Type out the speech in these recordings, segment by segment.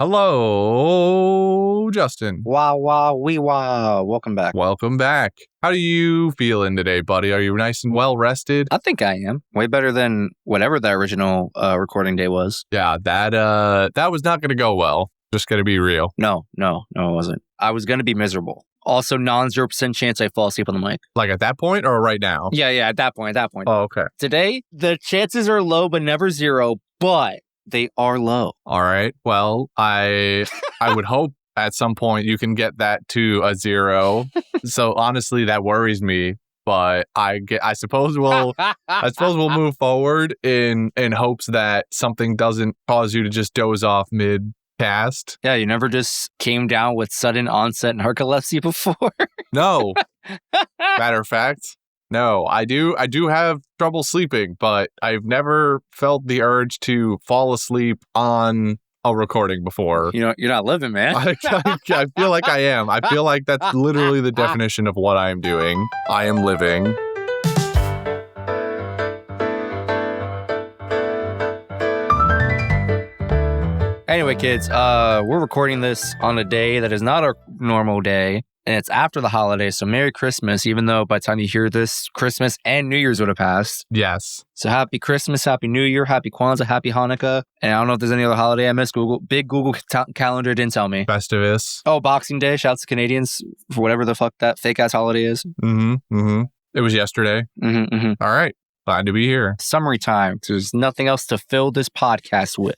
Hello, Justin. Wow, wee wow. Welcome back. Welcome back. How are you feeling today, buddy? Are you nice and well rested? I think I am. Way better than whatever the original recording day was. Yeah, that was not going to go well. Just going to be real. No, it wasn't. I was going to be miserable. Also, 0% chance I fall asleep on the mic. Like at that point or right now? Yeah, at that point. Oh, okay. Today, the chances are low, but never zero, but they are low. All right. Well, I would hope at some point you can get that to a 0. So honestly, that worries me. But I suppose we'll move forward in hopes that something doesn't cause you to just doze off mid-cast. Yeah, you never just came down with sudden onset narcolepsy before? No. Matter of fact, no. I do have trouble sleeping, but I've never felt the urge to fall asleep on a recording before. You know, you're not living, man. I feel like I am. I feel like that's literally the definition of what I am doing. I am living. Anyway, kids, we're recording this on a day that is not a normal day, and it's after the holidays, so Merry Christmas, even though by the time you hear this, Christmas and New Year's would have passed. Yes. So happy Christmas, happy New Year, happy Kwanzaa, happy Hanukkah, and I don't know if there's any other holiday I missed. Google calendar didn't tell me. Festivus. Oh, Boxing Day, shouts to Canadians for whatever the fuck that fake-ass holiday is. It was yesterday. All right. Glad to be here. Summary time. There's nothing else to fill this podcast with.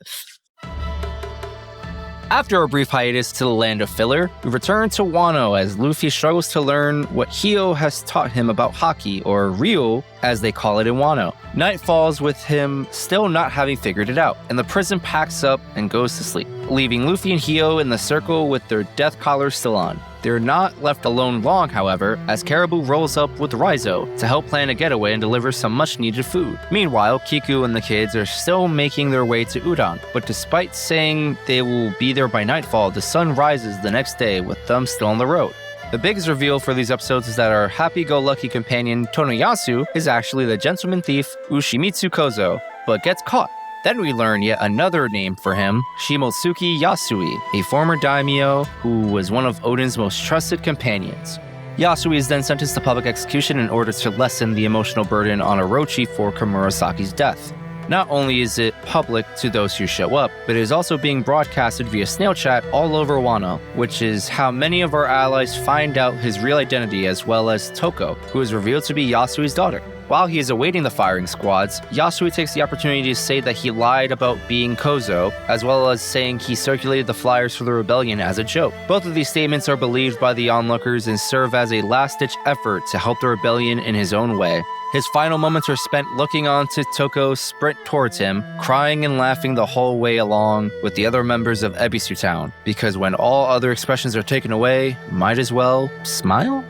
After a brief hiatus to the land of filler, we return to Wano as Luffy struggles to learn what Ryuo has taught him about haki, or Ryuo as they call it in Wano. Night falls with him still not having figured it out, and the prison packs up and goes to sleep, leaving Luffy and Ryuo in the circle with their death collars still on. They're not left alone long, however, as Caribou rolls up with Ryuo to help plan a getaway and deliver some much-needed food. Meanwhile, Kiku and the kids are still making their way to Udon, but despite saying they will be there by nightfall, the sun rises the next day with them still on the road. The biggest reveal for these episodes is that our happy-go-lucky companion Tonoyasu is actually the gentleman thief Shimotsuki Yasuie, but gets caught. Then we learn yet another name for him, Shimotsuki Yasuie, a former daimyo who was one of Oden's most trusted companions. Yasuie is then sentenced to public execution in order to lessen the emotional burden on Orochi for Komurasaki's death. Not only is it public to those who show up, but it is also being broadcasted via snail chat all over Wano, which is how many of our allies find out his real identity, as well as Toko, who is revealed to be Yasuie's daughter. While he is awaiting the firing squads, Yasuie takes the opportunity to say that he lied about being Kozo, as well as saying he circulated the flyers for the rebellion as a joke. Both of these statements are believed by the onlookers and serve as a last-ditch effort to help the rebellion in his own way. His final moments are spent looking on to Toko sprint towards him, crying and laughing the whole way along with the other members of Ebisu Town, because when all other expressions are taken away, might as well smile?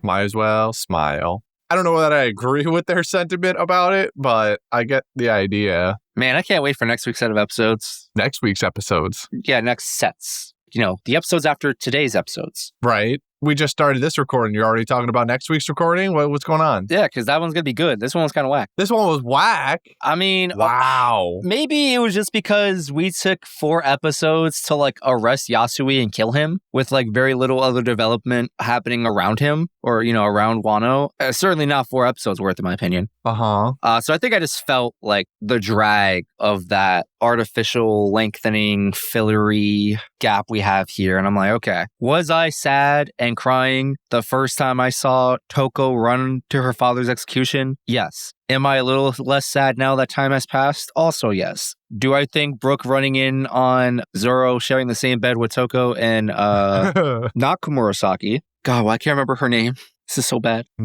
Might as well smile. I don't know that I agree with their sentiment about it, but I get the idea. Man, I can't wait for next week's set of episodes. Next week's episodes. Yeah, next sets. You know, the episodes after today's episodes. Right. We just started this recording. You're already talking about next week's recording? What's going on? Yeah, because that one's going to be good. This one was kind of whack. This one was whack? I mean... Wow. Maybe it was just because we took 4 episodes to, arrest Yasuie and kill him with, very little other development happening around him or, around Wano. Certainly not 4 episodes worth, in my opinion. Uh-huh. So I think I just felt like the drag of that artificial lengthening fillery gap we have here. And I'm like, okay, was I sad and crying the first time I saw Toko run to her father's execution? Yes. Am I a little less sad now that time has passed? Also, yes. Do I think Brooke running in on Zoro sharing the same bed with Toko and not Komurasaki? God, I can't remember her name. This is so bad. What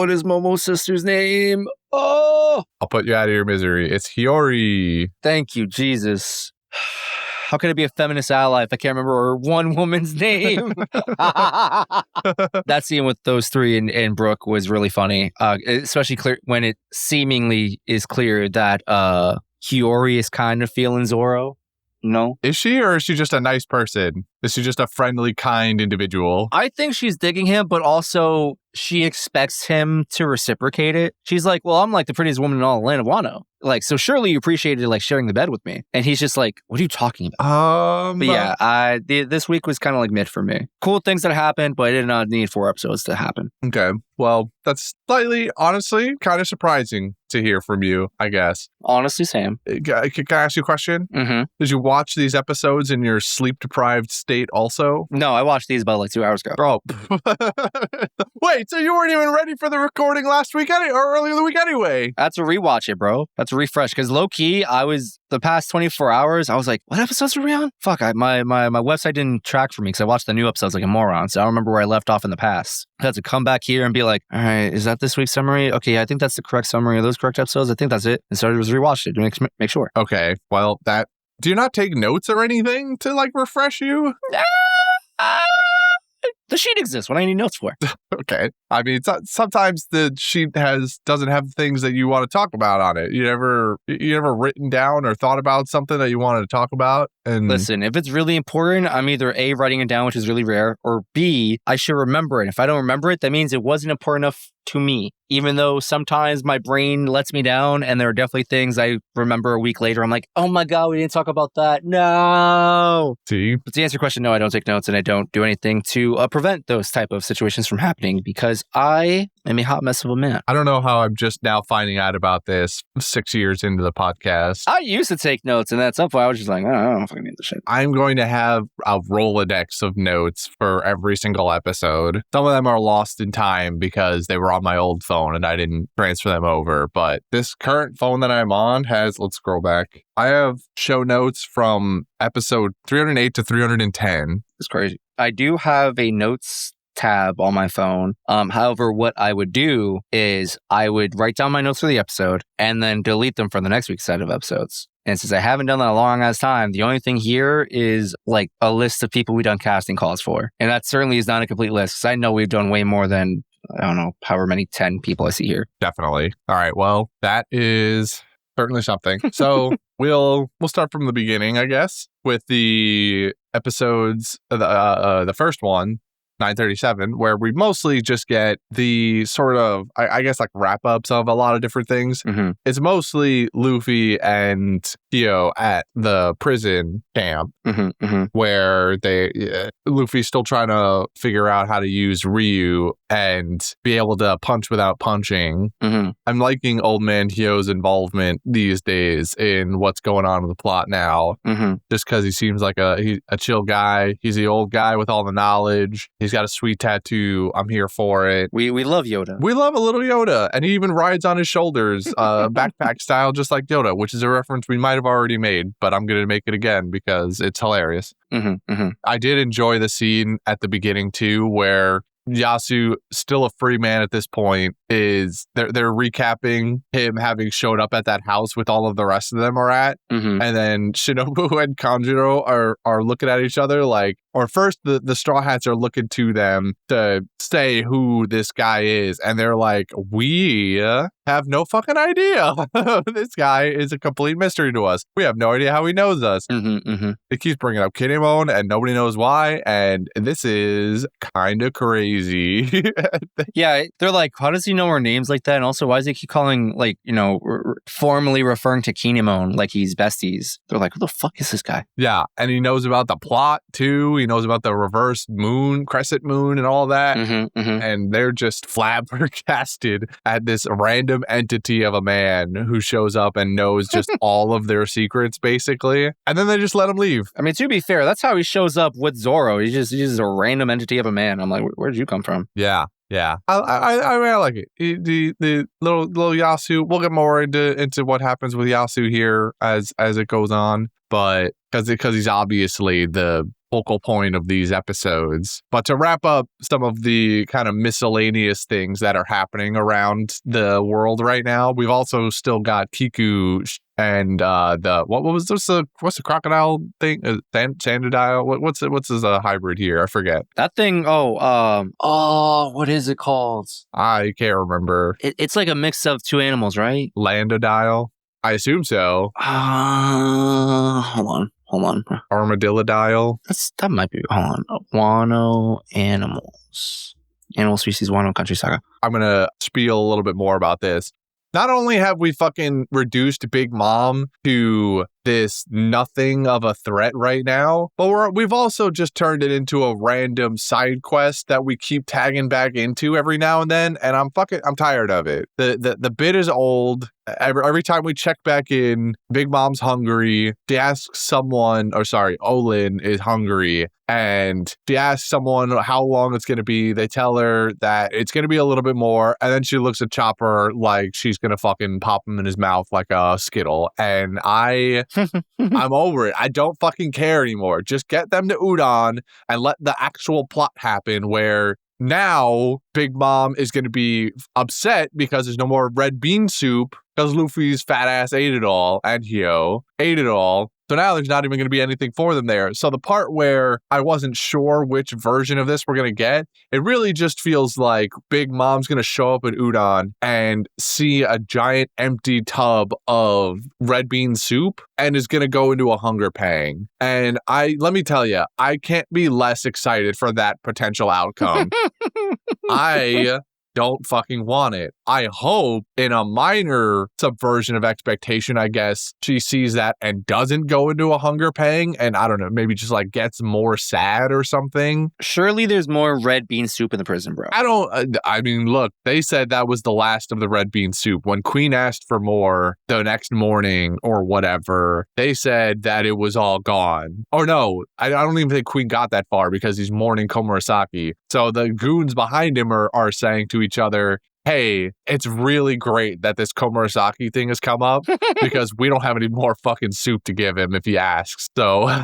is Momo's sister's name? Oh! I'll put you out of your misery. It's Hiyori. Thank you, Jesus. How can I be a feminist ally if I can't remember one woman's name? That scene with those 3 and Brooke was really funny, especially when it seemingly is clear that Hiyori is kind of feeling Zoro. No. Is she, or is she just a nice person? Is she just a friendly, kind individual? I think she's digging him, but also she expects him to reciprocate it. She's like, well, I'm like the prettiest woman in all the land of Wano. Like, so surely you appreciated like sharing the bed with me. And he's just like, what are you talking about? But yeah, this week was kind of like mid for me. Cool things that happened, but I did not need 4 episodes to happen. Okay. Well, that's slightly, honestly, kind of surprising to hear from you, I guess. Honestly, Sam. Can I ask you a question? Mm-hmm. Did you watch these episodes in your sleep-deprived state also? No, I watched these about like 2 hours ago. Bro. Wait, so you weren't even ready for the recording last week or earlier in the week anyway? That's a rewatch it, bro. That's a refresh. Because low-key, the past 24 hours, I was like, what episodes are we on? Fuck, my website didn't track for me because I watched the new episodes like a moron. So I don't remember where I left off in the past. I had to come back here and be like, all right, is that this week's summary? Okay, I think that's the correct summary of those correct episodes. I think that's it. And so I just rewatched it to make sure. Okay, well, do you not take notes or anything to like refresh you? The sheet exists. What do I need notes for? Okay. I mean, sometimes the sheet doesn't have things that you want to talk about on it. You ever written down or thought about something that you wanted to talk about? And listen, if it's really important, I'm either A, writing it down, which is really rare, or B, I should remember it. If I don't remember it, that means it wasn't important enough to me. Even though sometimes my brain lets me down and there are definitely things I remember a week later. I'm like, oh my God, we didn't talk about that. No. See? But to answer your question, no, I don't take notes and I don't do anything to prevent those type of situations from happening because I am a hot mess of a man. I don't know how I'm just now finding out about this 6 years into the podcast. I used to take notes and at some point I was just like, oh, I don't know if I can need this shit. I'm going to have a Rolodex of notes for every single episode. Some of them are lost in time because they were on my old phone and I didn't transfer them over. But this current phone that I'm on let's scroll back. I have show notes from episode 308 to 310. It's crazy. I do have a notes tab on my phone. However, what I would do is I would write down my notes for the episode and then delete them for the next week's set of episodes. And since I haven't done that a long ass time, the only thing here is like a list of people we've done casting calls for. And that certainly is not a complete list because I know we've done way more than, I don't know, however many 10 people I see here. Definitely. All right. Well, that is certainly something. So we'll start from the beginning, I guess, with the episodes, the first one, 937, where we mostly just get the sort of, I guess, like wrap-ups of a lot of different things. Mm-hmm. It's mostly Luffy and Hio at the prison camp, where Luffy's still trying to figure out how to use Ryu and be able to punch without punching. Mm-hmm. I'm liking Old Man Hio's involvement these days in what's going on in the plot now, just because he seems like a chill guy. He's the old guy with all the knowledge. He's got a sweet tattoo. I'm here for it. We love Yoda. We love a little Yoda. And he even rides on his shoulders, backpack style, just like Yoda, which is a reference we might have already made, but I'm going to make it again because it's hilarious. I did enjoy the scene at the beginning, too, where Yasu, still a free man at this point, is they're recapping him having showed up at that house with all of the rest of them are at. And then Shinobu and Kanjuro are looking at each other like, or first the Straw Hats are looking to them to say who this guy is. And they're like, we have no fucking idea. This guy is a complete mystery to us. We have no idea how he knows us. It keeps bringing up Kinemon and nobody knows why. And this is kind of crazy. Yeah, they're like, how does he know our names like that? And also, why does he keep calling, like, you know, formally referring to Kinemon like he's besties? They're like, who the fuck is this guy? Yeah, and he knows about the plot, too. He knows about the reverse moon, crescent moon, and all that. And they're just flabbergasted at this random entity of a man who shows up and knows just all of their secrets, basically. And then they just let him leave. I mean, to be fair, that's how he shows up with Zoro. He's just a random entity of a man. I'm like, where'd you come from? Yeah. I like it. The little Yasu. We'll get more into what happens with Yasu here as it goes on, but because he's obviously the focal point of these episodes. But to wrap up some of the kind of miscellaneous things that are happening around the world right now, we've also still got Kiku and what's the crocodile thing? Sandodile? What's his hybrid here? I forget. That thing. What is it called? I can't remember. It's like a mix of two animals, right? Landodile. I assume so. Hold on. Armadillodile. That might be. Hold on. Wano animals. Animal Species Wano Country Saga. I'm going to spiel a little bit more about this. Not only have we fucking reduced Big Mom to this nothing of a threat right now, but we've also just turned it into a random side quest that we keep tagging back into every now and then, and I'm tired of it. The bit is old. Every time we check back in, Big Mom's hungry. She asks Olin is hungry, and she asks someone how long it's going to be. They tell her that it's going to be a little bit more, and then she looks at Chopper like she's going to fucking pop him in his mouth like a Skittle, and I'm over it. I don't fucking care anymore. Just get them to Udon and let the actual plot happen where now Big Mom is going to be upset because there's no more red bean soup because Luffy's fat ass ate it all and Hyo ate it all. So now there's not even going to be anything for them there. So the part where I wasn't sure which version of this we're going to get, it really just feels like Big Mom's going to show up at Udon and see a giant empty tub of red bean soup and is going to go into a hunger pang. And let me tell you, I can't be less excited for that potential outcome. I don't fucking want it. I hope in a minor subversion of expectation, I guess, she sees that and doesn't go into a hunger pang and I don't know, maybe just like gets more sad or something. Surely there's more red bean soup in the prison, bro. I mean, look, they said that was the last of the red bean soup. When Queen asked for more the next morning or whatever, they said that it was all gone. Or no, I don't even think Queen got that far because he's mourning Komurasaki. So the goons behind him are saying to each other, hey, it's really great that this Komurasaki thing has come up because we don't have any more fucking soup to give him if he asks. So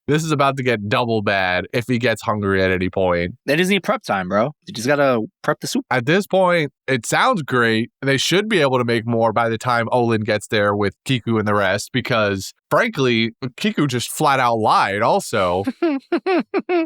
this is about to get double bad if he gets hungry at any point. It isn't prep time, bro. You just gotta prep the soup. At this point, it sounds great. They should be able to make more by the time Olin gets there with Kiku and the rest because, frankly, Kiku just flat out lied also.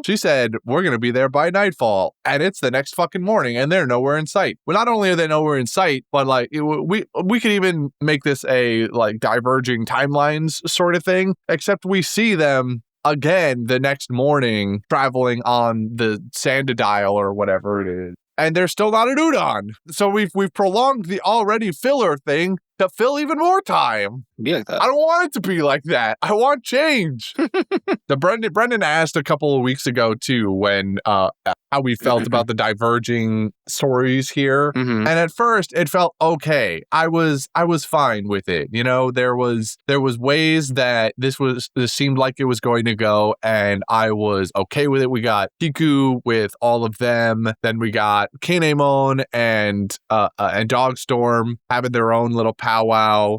She said, we're going to be there by nightfall, and it's the next fucking morning, and they're nowhere in sight. Well, not only are they nowhere in sight, but like we could even make this a like diverging timelines sort of thing, except we see them again the next morning traveling on the Sandadial or whatever it is. And they're still not at Udon. So we've prolonged the already filler thing to fill even more time. Be like that. I don't want it to be like that. I want change. So Brendan asked a couple of weeks ago too when how we felt about the diverging stories here. Mm-hmm. And at first it felt okay. I was fine with it. You know, there was ways that this seemed like it was going to go, and I was okay with it. We got Kiku with all of them. Then we got Kinemon and Dogstorm having their own little powwow,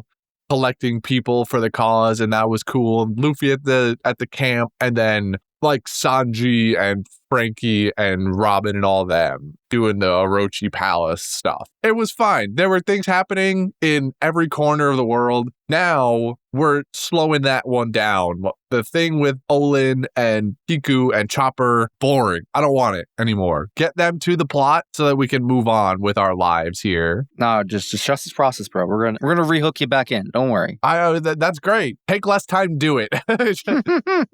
collecting people for the cause, and that was cool. Luffy at the camp, and then like Sanji and Frankie and Robin and all them doing the Orochi Palace stuff. It was fine. There were things happening in every corner of the world. Now we're slowing that one down. The thing with Olin and Kiku and Chopper, boring. I don't want it anymore. Get them to the plot so that we can move on with our lives here. No, just trust this process, bro. We're gonna rehook you back in. Don't worry. That's great. Take less time, do it.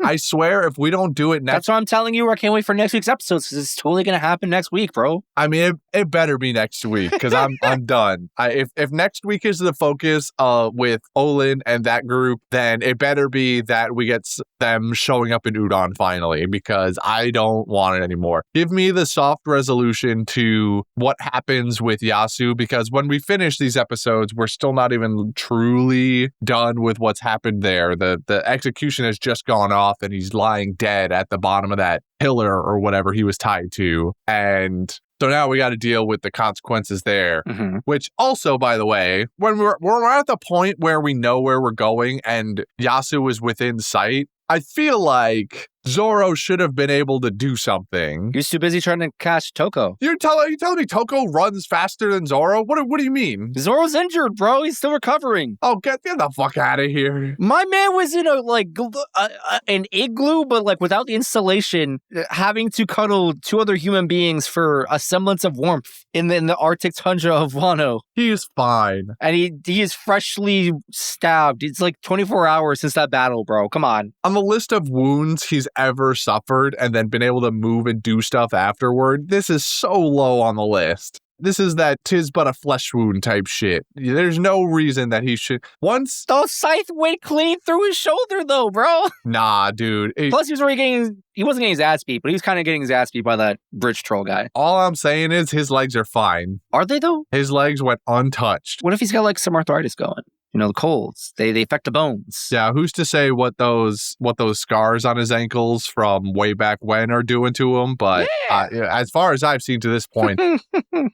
I swear, if we don't do it next, that's what I'm telling you. I can't wait for next week's episodes because it's totally gonna happen next week, bro. I mean, it better be next week because I'm done. If next week is the focus with Olin and that group, then it better be that we get them showing up in Udon finally, because I don't want it anymore. Give me the soft resolution to what happens with Yasu, because when we finish these episodes, we're still not even truly done with what's happened there. The execution has just gone off and he's lying dead at the bottom of that pillar or whatever he was tied to. And so now we got to deal with the consequences there, which also, by the way, when we're at the point where we know where we're going and Yasu is within sight, I feel like Zoro should have been able to do something. He's too busy trying to catch Toko. You're telling me Toko runs faster than Zoro? What do you mean? Zoro's injured, bro. He's still recovering. Oh, get the fuck out of here. My man was in an igloo, but like without the installation, having to cuddle two other human beings for a semblance of warmth in the Arctic tundra of Wano. He's fine. And he is freshly stabbed. It's like 24 hours since that battle, bro. Come on. On the list of wounds he's ever suffered and then been able to move and do stuff afterward, this is so low on the list. This is that 'tis but a flesh wound type shit. There's no reason that he should. Once Those scythe went clean through his shoulder, though, bro. Nah, dude. Plus, he wasn't getting his ass beat, but he was kind of getting his ass beat by that bridge troll guy. All I'm saying is his legs are fine. Are they, though? His legs went untouched. What if he's got like some arthritis going? You know, the colds, they affect the bones. Yeah, who's to say what those scars on his ankles from way back when are doing to him? But as far as I've seen to this point,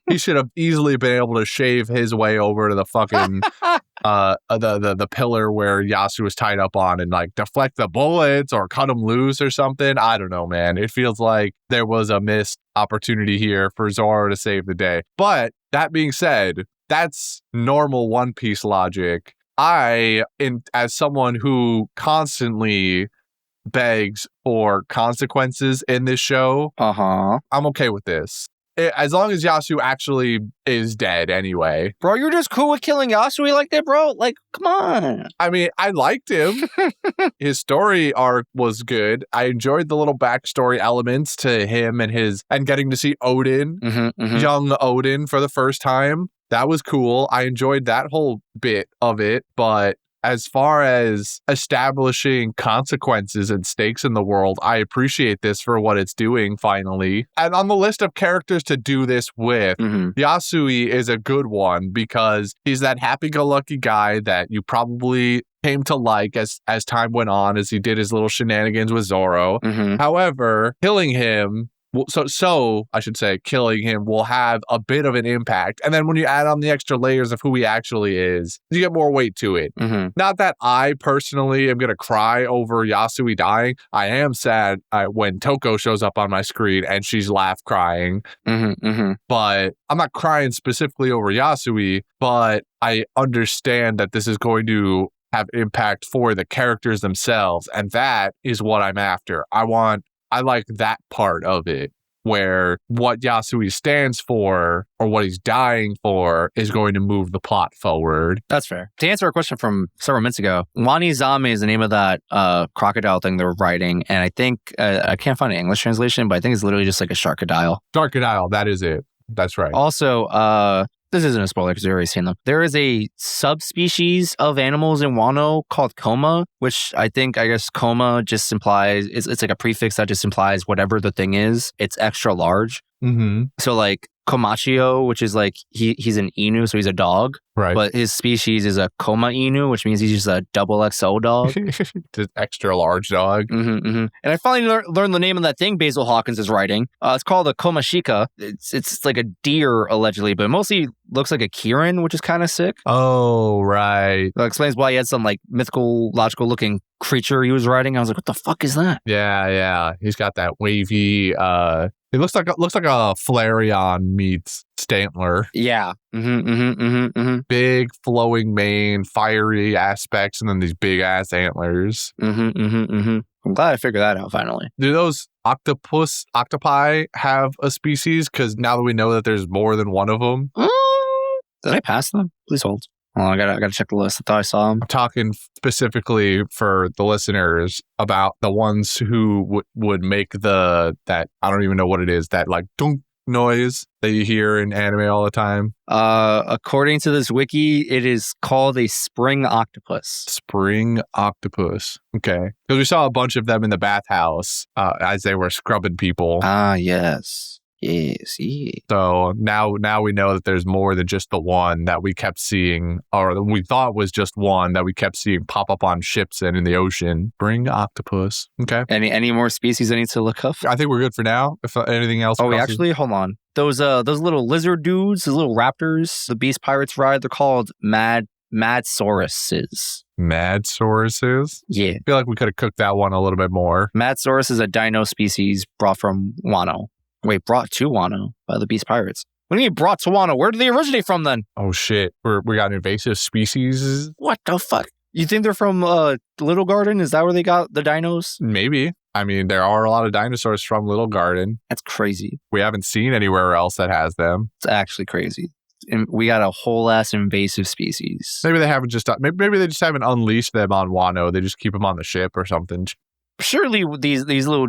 he should have easily been able to shave his way over to the fucking the pillar where Yasu was tied up on and like deflect the bullets or cut them loose or something. I don't know, man. It feels like there was a missed opportunity here for Zoro to save the day. But that being said, that's normal One Piece logic. As someone who constantly begs for consequences in this show, I'm okay with this. As long as Yasu actually is dead anyway. Bro, you're just cool with killing Yasui like that, bro? Like, come on. I mean, I liked him. His story arc was good. I enjoyed the little backstory elements to him and getting to see Oden, young Oden for the first time. That was cool. I enjoyed that whole bit of it. But as far as establishing consequences and stakes in the world, I appreciate this for what it's doing finally. And on the list of characters to do this with, Yasui is a good one because he's that happy-go-lucky guy that you probably came to like as time went on, as he did his little shenanigans with Zoro. However, killing him... So I should say killing him will have a bit of an impact. And then when you add on the extra layers of who he actually is, you get more weight to it. Not that I personally am going to cry over Yasui dying. I am sad when Toko shows up on my screen and she's laugh crying. But I'm not crying specifically over Yasui, but I understand that this is going to have impact for the characters themselves. And that is what I'm after. I like that part of it, where what Yasui stands for or what he's dying for is going to move the plot forward. That's fair. To answer a question from several minutes ago, Wani Zame is the name of that crocodile thing they're writing. And I think, I can't find an English translation, but I think it's literally just like a sharkadile. Sharkadile, that is it. That's right. Also, this isn't a spoiler because we've already seen them. There is a subspecies of animals in Wano called Koma, which I guess Koma just implies, it's like a prefix that just implies whatever the thing is, it's extra large. So like Komachio, which is like, he's an Inu, so he's a dog. Right. But his species is a Koma Inu, which means he's just a double XO dog. Just extra large dog. And I finally learned the name of that thing Basil Hawkins is writing. It's called a Komashika. It's like a deer, allegedly, but it mostly looks like a Kirin, which is kind of sick. Oh, right. That explains why he had some like mythical, logical looking creature he was writing. I was like, what the fuck is that? Yeah. He's got that wavy, it looks like a Flareon meets Stantler. Yeah. Big flowing mane, fiery aspects, and then these big ass antlers. I'm glad I figured that out finally. Do those octopi have a species? Because now that we know that there's more than one of them. Did I pass them? Please hold. Oh, I gotta check the list. I thought I saw them. I'm talking specifically for the listeners about the ones who would make that I don't even know what it is, that like dunk noise that you hear in anime all the time. According to this wiki, it is called a spring octopus. Spring octopus. Okay. Because we saw a bunch of them in the bathhouse as they were scrubbing people. Ah, yes. Yes. So now we know that there's more than just the one that we kept seeing, or we thought was just one that we kept seeing pop up on ships and in the ocean. Bring octopus. Okay. Any more species I need to look up? I think we're good for now. If anything else. Oh, actually, hold on. Those little lizard dudes, those little raptors, the Beast Pirates ride, they're called Madsauruses. Madsauruses? Yeah. I feel like we could have cooked that one a little bit more. Madsaurus is a dino species brought from Wano. Wait, brought to Wano by the Beast Pirates. What do you mean brought to Wano? Where did they originate from then? Oh shit, we got invasive species? What the fuck? You think they're from Little Garden? Is that where they got the dinos? Maybe. I mean, there are a lot of dinosaurs from Little Garden. That's crazy. We haven't seen anywhere else that has them. It's actually crazy. And we got a whole ass invasive species. Maybe they haven't maybe they just haven't unleashed them on Wano. They just keep them on the ship or something. surely these little,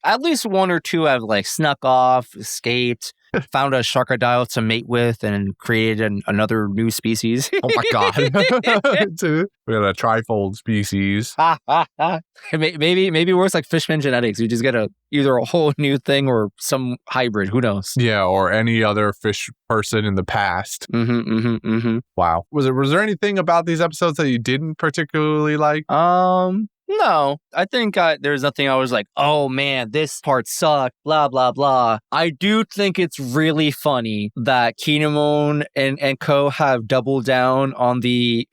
at least one or two have like snuck off, escaped, found a sharkadile to mate with, and created another new species. Oh my god. We got a trifold species. Maybe it works like fishman genetics. You just get either a whole new thing or some hybrid. Who knows? Yeah, or any other fish person in the past. Wow. Was there anything about these episodes that you didn't particularly like? No, I think there's nothing I was like, oh man, this part sucked, blah, blah, blah. I do think it's really funny that Kinemon and Co have doubled down on the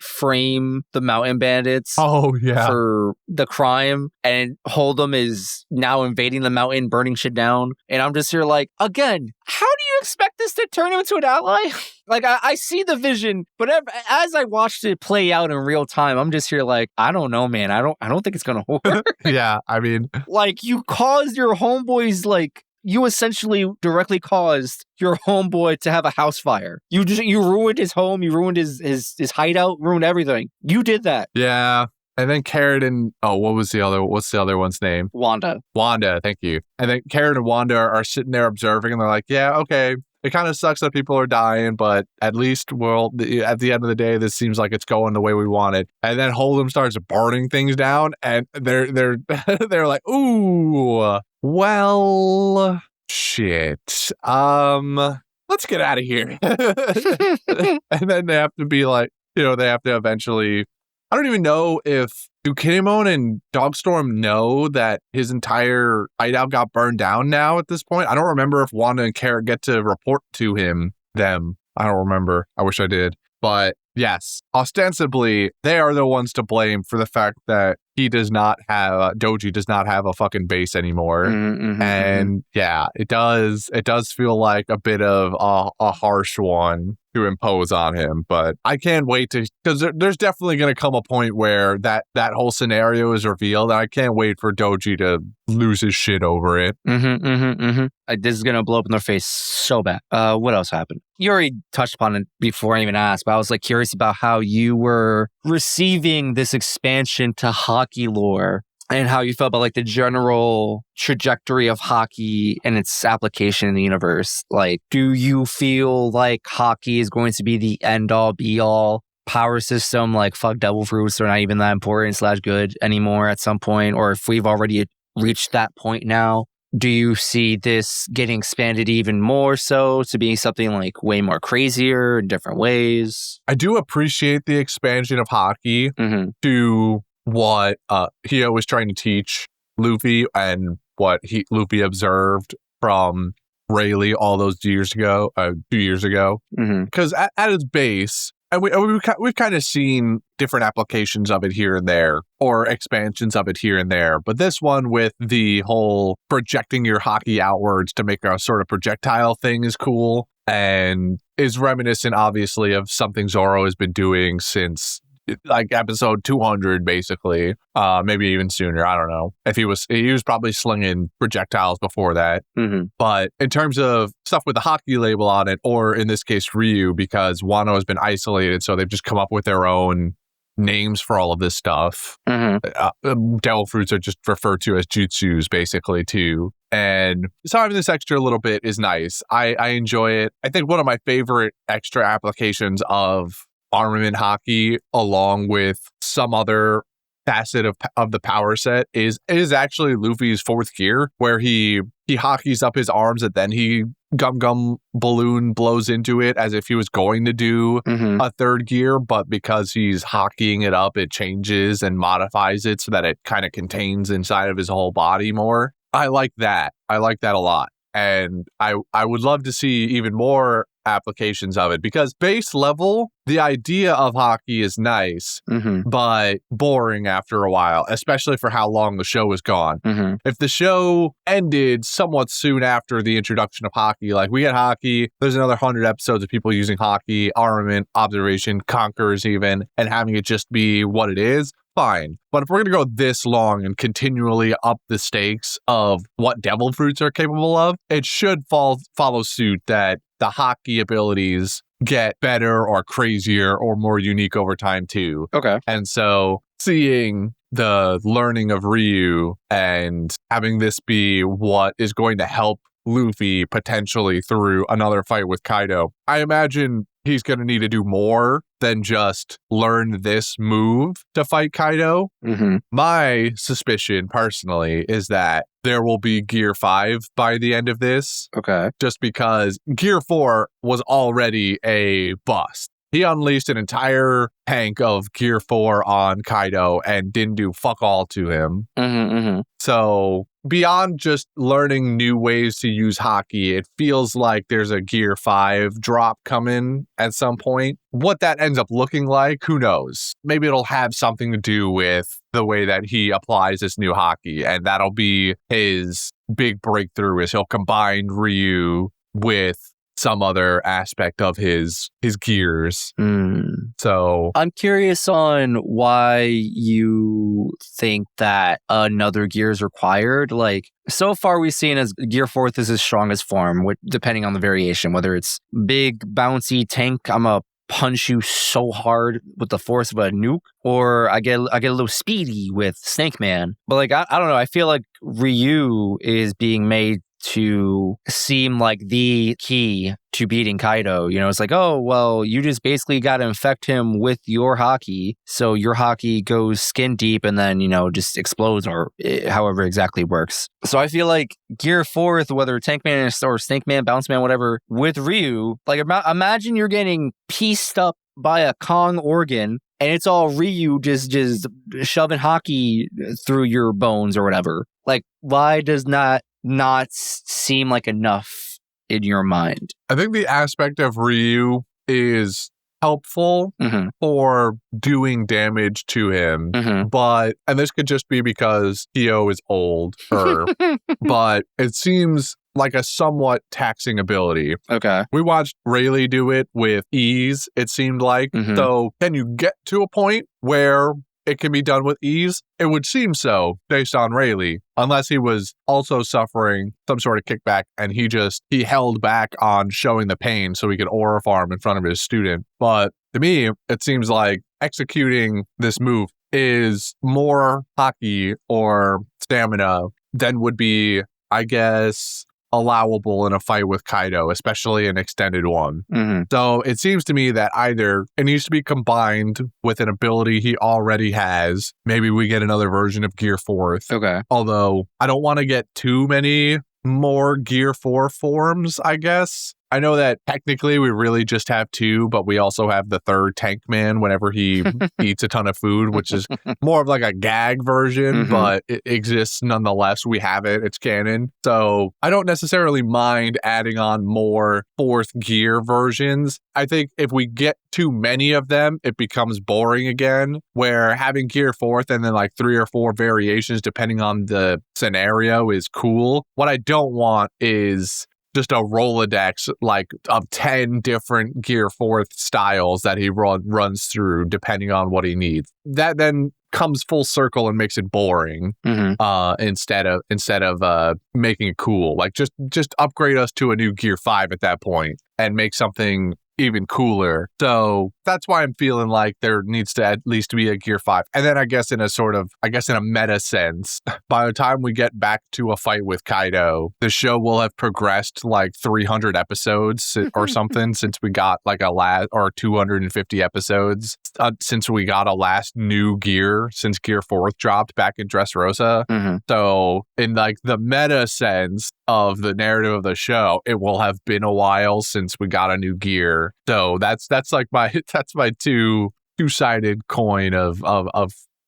mountain bandits. Oh, yeah. For the crime, and Hold'em is now invading the mountain, burning shit down. And I'm just here like, again, how do you expect this to turn into an ally? Like, I see the vision, but as I watched it play out in real time, I'm just here like, I don't know, man. I don't think it's gonna work. Yeah, I mean, like, you caused your homeboys, like, you essentially directly caused your homeboy to have a house fire. You ruined his home, you ruined his hideout, ruined everything. You did that. Yeah. And then Carrot and what's the other one's name? Wanda, thank you. And then Carrot and Wanda are sitting there observing, and they're like, yeah, okay. It kind of sucks that people are dying, but at least, at the end of the day, this seems like it's going the way we want it. And then Hold'em starts burning things down, and they're they're like, ooh, well, shit. Let's get out of here. And then they have to be like, they have to eventually. I don't even know if do Kinemon and Dogstorm know that his entire hideout got burned down now at this point? I don't remember if Wanda and Carrot get to report to them. I don't remember. I wish I did. But yes, ostensibly, they are the ones to blame for the fact that Doji does not have a fucking base anymore. And yeah, it does feel like a bit of a harsh one to impose on him, but I can't wait because there's definitely going to come a point where that whole scenario is revealed, and I can't wait for Doji to lose his shit over it. This is going to blow up in their face so bad. What else happened? You already touched upon it before I even asked, but I was like curious about how you were receiving this expansion to hockey lore and how you felt about like the general trajectory of hockey and its application in the universe. Like, do you feel like hockey is going to be the end-all, be-all power system? Like, fuck devil fruits, they're not even that important / good anymore at some point? Or if we've already reached that point now, do you see this getting expanded even more so to being something like way more crazier in different ways? I do appreciate the expansion of hockey to what Hio was trying to teach Luffy and what Luffy observed from Rayleigh all those 2 years ago. Because at its base, and we've kind of seen different applications of it here and there, or expansions of it here and there. But this one with the whole projecting your hockey outwards to make a sort of projectile thing is cool, and is reminiscent, obviously, of something Zoro has been doing since like episode 200, basically. Maybe even sooner. I don't know. If he was probably slinging projectiles before that. But in terms of stuff with the hockey label on it, or in this case Ryu, because Wano has been isolated, so they've just come up with their own names for all of this stuff. Devil fruits are just referred to as jutsus, basically, too. And so having this extra little bit is nice. I enjoy it. I think one of my favorite extra applications of armament hockey, along with some other facet of the power set, is actually Luffy's fourth gear, where he hockeys up his arms and then he gum balloon blows into it as if he was going to do a third gear, but because he's hockeying it up, it changes and modifies it so that it kind of contains inside of his whole body more. I like that. I like that a lot. And I would love to see even more applications of it, because base level, the idea of hockey is nice, but boring after a while, especially for how long the show has gone. If the show ended somewhat soon after the introduction of hockey, like we get hockey, there's another 100 episodes of people using hockey, armament, observation, conquerors even, and having it just be what it is, fine. But if we're going to go this long and continually up the stakes of what devil fruits are capable of, it should follow suit that the hockey abilities get better or crazier or more unique over time too. Okay. And so seeing the learning of Ryu and having this be what is going to help Luffy potentially through another fight with Kaido, I imagine he's going to need to do more than just learn this move to fight Kaido. Mm-hmm. My suspicion personally is that there will be Gear 5 by the end of this. Okay. Just because Gear 4 was already a bust. He unleashed an entire tank of Gear 4 on Kaido and didn't do fuck all to him. Mm-hmm, mm-hmm. So beyond just learning new ways to use Haki, it feels like there's a Gear 5 drop coming at some point. What that ends up looking like, who knows? Maybe it'll have something to do with the way that he applies this new Haki, and that'll be his big breakthrough, is he'll combine Ryu with some other aspect of his gears. So I'm curious on why you think that another gear is required. Like, so far we've seen as Gear 4th is his strongest form, depending on the variation, whether it's big, bouncy tank, I'm a punch you so hard with the force of a nuke, or I get a little speedy with Snake Man. But like, I don't know, I feel like Ryu is being made to seem like the key to beating Kaido. You know, it's like, oh, well, you just basically got to infect him with your Haki. So your Haki goes skin deep and then, you know, just explodes, or however exactly works. So I feel like Gear 4th, whether Tank Man or Snake Man, Bounce Man, whatever, with Ryu, like imagine you're getting pieced up by a Kong organ and it's all Ryu just shoving Haki through your bones or whatever. Like, why does not seem like enough in your mind? I think the aspect of Ryu is helpful for doing damage to him, but, and this could just be because Hio is old, but it seems like a somewhat taxing ability. Okay. We watched Rayleigh do it with ease, it seemed like. So can you get to a point where it can be done with ease? It would seem so, based on Rayleigh, unless he was also suffering some sort of kickback and he held back on showing the pain so he could aura farm in front of his student. But to me, it seems like executing this move is more Haki or stamina than would be, I guess, allowable in a fight with Kaido, especially an extended one. So it seems to me that either it needs to be combined with an ability he already has. Maybe we get another version of Gear 4th. Okay. Although I don't want to get too many more Gear 4 forms, I guess. I know that technically we really just have two, but we also have the third Tank Man whenever he eats a ton of food, which is more of like a gag version, but it exists nonetheless. We have it. It's canon. So I don't necessarily mind adding on more fourth gear versions. I think if we get too many of them, it becomes boring again, where having Gear 4th and then like 3 or 4 variations depending on the scenario is cool. What I don't want is just a Rolodex like of 10 different Gear 4th styles that he runs through depending on what he needs. That then comes full circle and makes it boring instead of making it cool. Like just upgrade us to a new Gear 5 at that point and make something even cooler. So that's why I'm feeling like there needs to at least be a Gear 5. And then I guess in a meta sense, by the time we get back to a fight with Kaido, the show will have progressed like 300 episodes or something since we got like or 250 episodes since we got a last new gear since Gear 4th dropped back in Dressrosa. So in like the meta sense of the narrative of the show, it will have been a while since we got a new gear. So that's like my two-sided coin of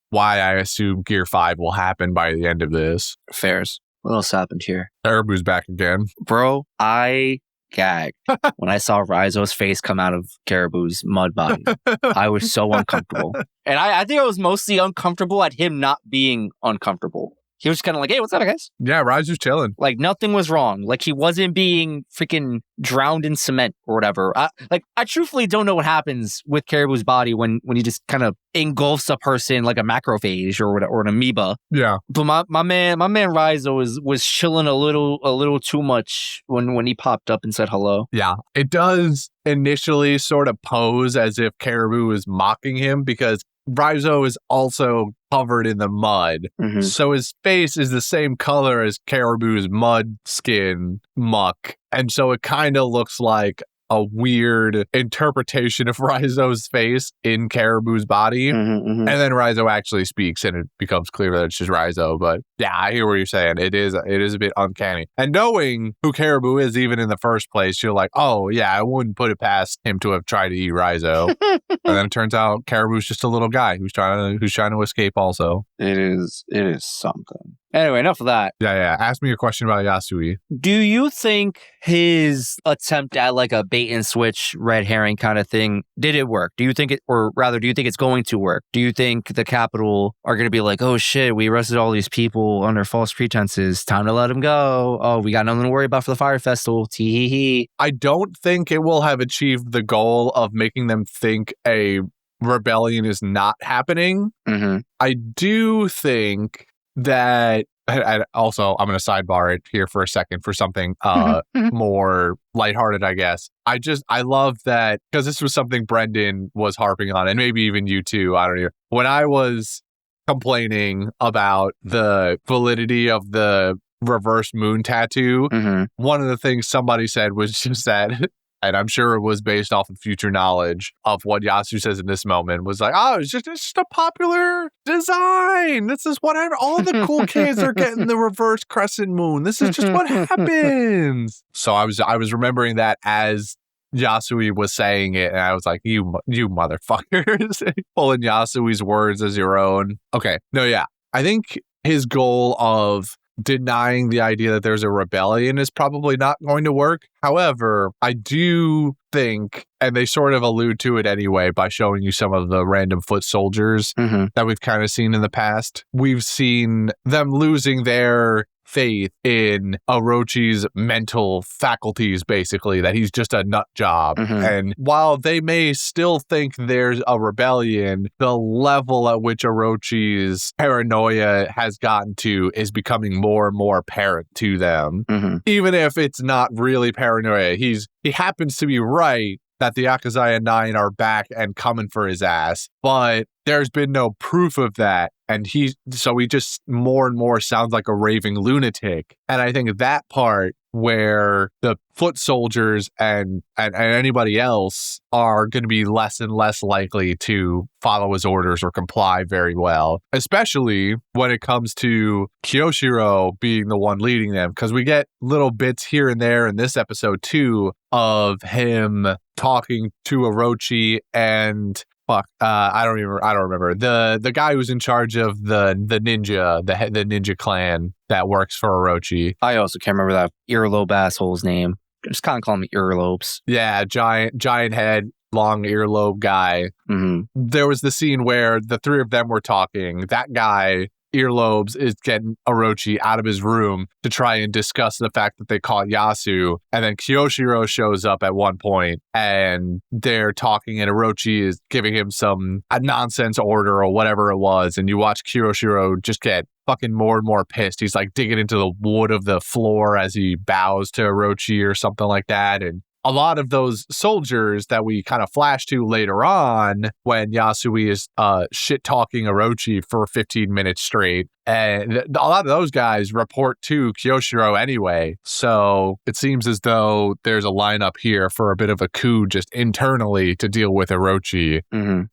why I assume Gear 5 will happen by the end of this. Fairs. What else happened here? Caribou's back again. Bro, I gagged when I saw Ryuo's face come out of Caribou's mud body. I was so uncomfortable. And I think I was mostly uncomfortable at him not being uncomfortable. He was kind of like, hey, what's up, guys? Yeah, Ryuo's chilling. Like, nothing was wrong. Like, he wasn't being freaking drowned in cement or whatever. I truthfully don't know what happens with Caribou's body when he just kind of engulfs a person like a macrophage or an amoeba. Yeah. But my man Ryuo was chilling a little too much when he popped up and said hello. Yeah. It does initially sort of pose as if Caribou is mocking him because Ryuo is also covered in the mud. Mhm. So his face is the same color as Caribou's mud skin muck. And so it kind of looks like a weird interpretation of Ryuo's face in Caribou's body. And then Ryuo actually speaks and it becomes clear that it's just Ryuo. But yeah, I hear what you're saying. It is a bit uncanny. And knowing who Caribou is even in the first place, you're like, oh yeah, I wouldn't put it past him to have tried to eat Ryuo. And then it turns out Caribou's just a little guy who's trying to escape also. It is something. Anyway, enough of that. Yeah. Ask me a question about Yasui. Do you think his attempt at like a bait and switch red herring kind of thing, did it work? Do you think it's going to work? Do you think the Capitol are going to be like, oh shit, we arrested all these people under false pretenses. Time to let them go. Oh, we got nothing to worry about for the Fire Festival. Tee-hee-hee. I don't think it will have achieved the goal of making them think a rebellion is not happening. I do think that, and also I'm going to sidebar it here for a second for something more lighthearted, I guess. I love that because this was something Brendan was harping on, and maybe even you too. I don't know. When I was complaining about the validity of the reverse moon tattoo, one of the things somebody said was just that, and I'm sure it was based off of future knowledge of what Yasu says in this moment, was like, oh, it's just a popular design. This is what all the cool kids are getting the reverse crescent moon. This is just what happens. So I was remembering that as Yasui was saying it, and I was like, you motherfuckers, pulling Yasui's words as your own. Okay, no, yeah. I think his goal of denying the idea that there's a rebellion is probably not going to work. However, I do think, and they sort of allude to it anyway by showing you some of the random foot soldiers that we've kind of seen in the past. We've seen them losing their faith in Orochi's mental faculties, basically, that he's just a nut job. And while they may still think there's a rebellion, the level at which Orochi's paranoia has gotten to is becoming more and more apparent to them. Even if it's not really paranoia, he happens to be right that the Akazaya 9 are back and coming for his ass, but there's been no proof of that. And he just more and more sounds like a raving lunatic. And I think that part where the foot soldiers and anybody else are going to be less and less likely to follow his orders or comply very well, especially when it comes to Kyoshiro being the one leading them, because we get little bits here and there in this episode too of him talking to Orochi and I don't remember the guy who's in charge of the ninja clan that works for Orochi. I also can't remember that earlobe asshole's name. Just kind of call me earlobes. Yeah, giant head, long earlobe guy. There was the scene where the three of them were talking. That guy, earlobes, is getting Orochi out of his room to try and discuss the fact that they caught Yasu. And then Kyoshiro shows up at one point and they're talking and Orochi is giving him a nonsense order or whatever it was. And you watch Kyoshiro just get fucking more and more pissed. He's like digging into the wood of the floor as he bows to Orochi or something like that. And a lot of those soldiers that we kind of flash to later on when Yasui is shit-talking Orochi for 15 minutes straight, and a lot of those guys report to Kyoshiro anyway. So it seems as though there's a lineup here for a bit of a coup just internally to deal with Orochi.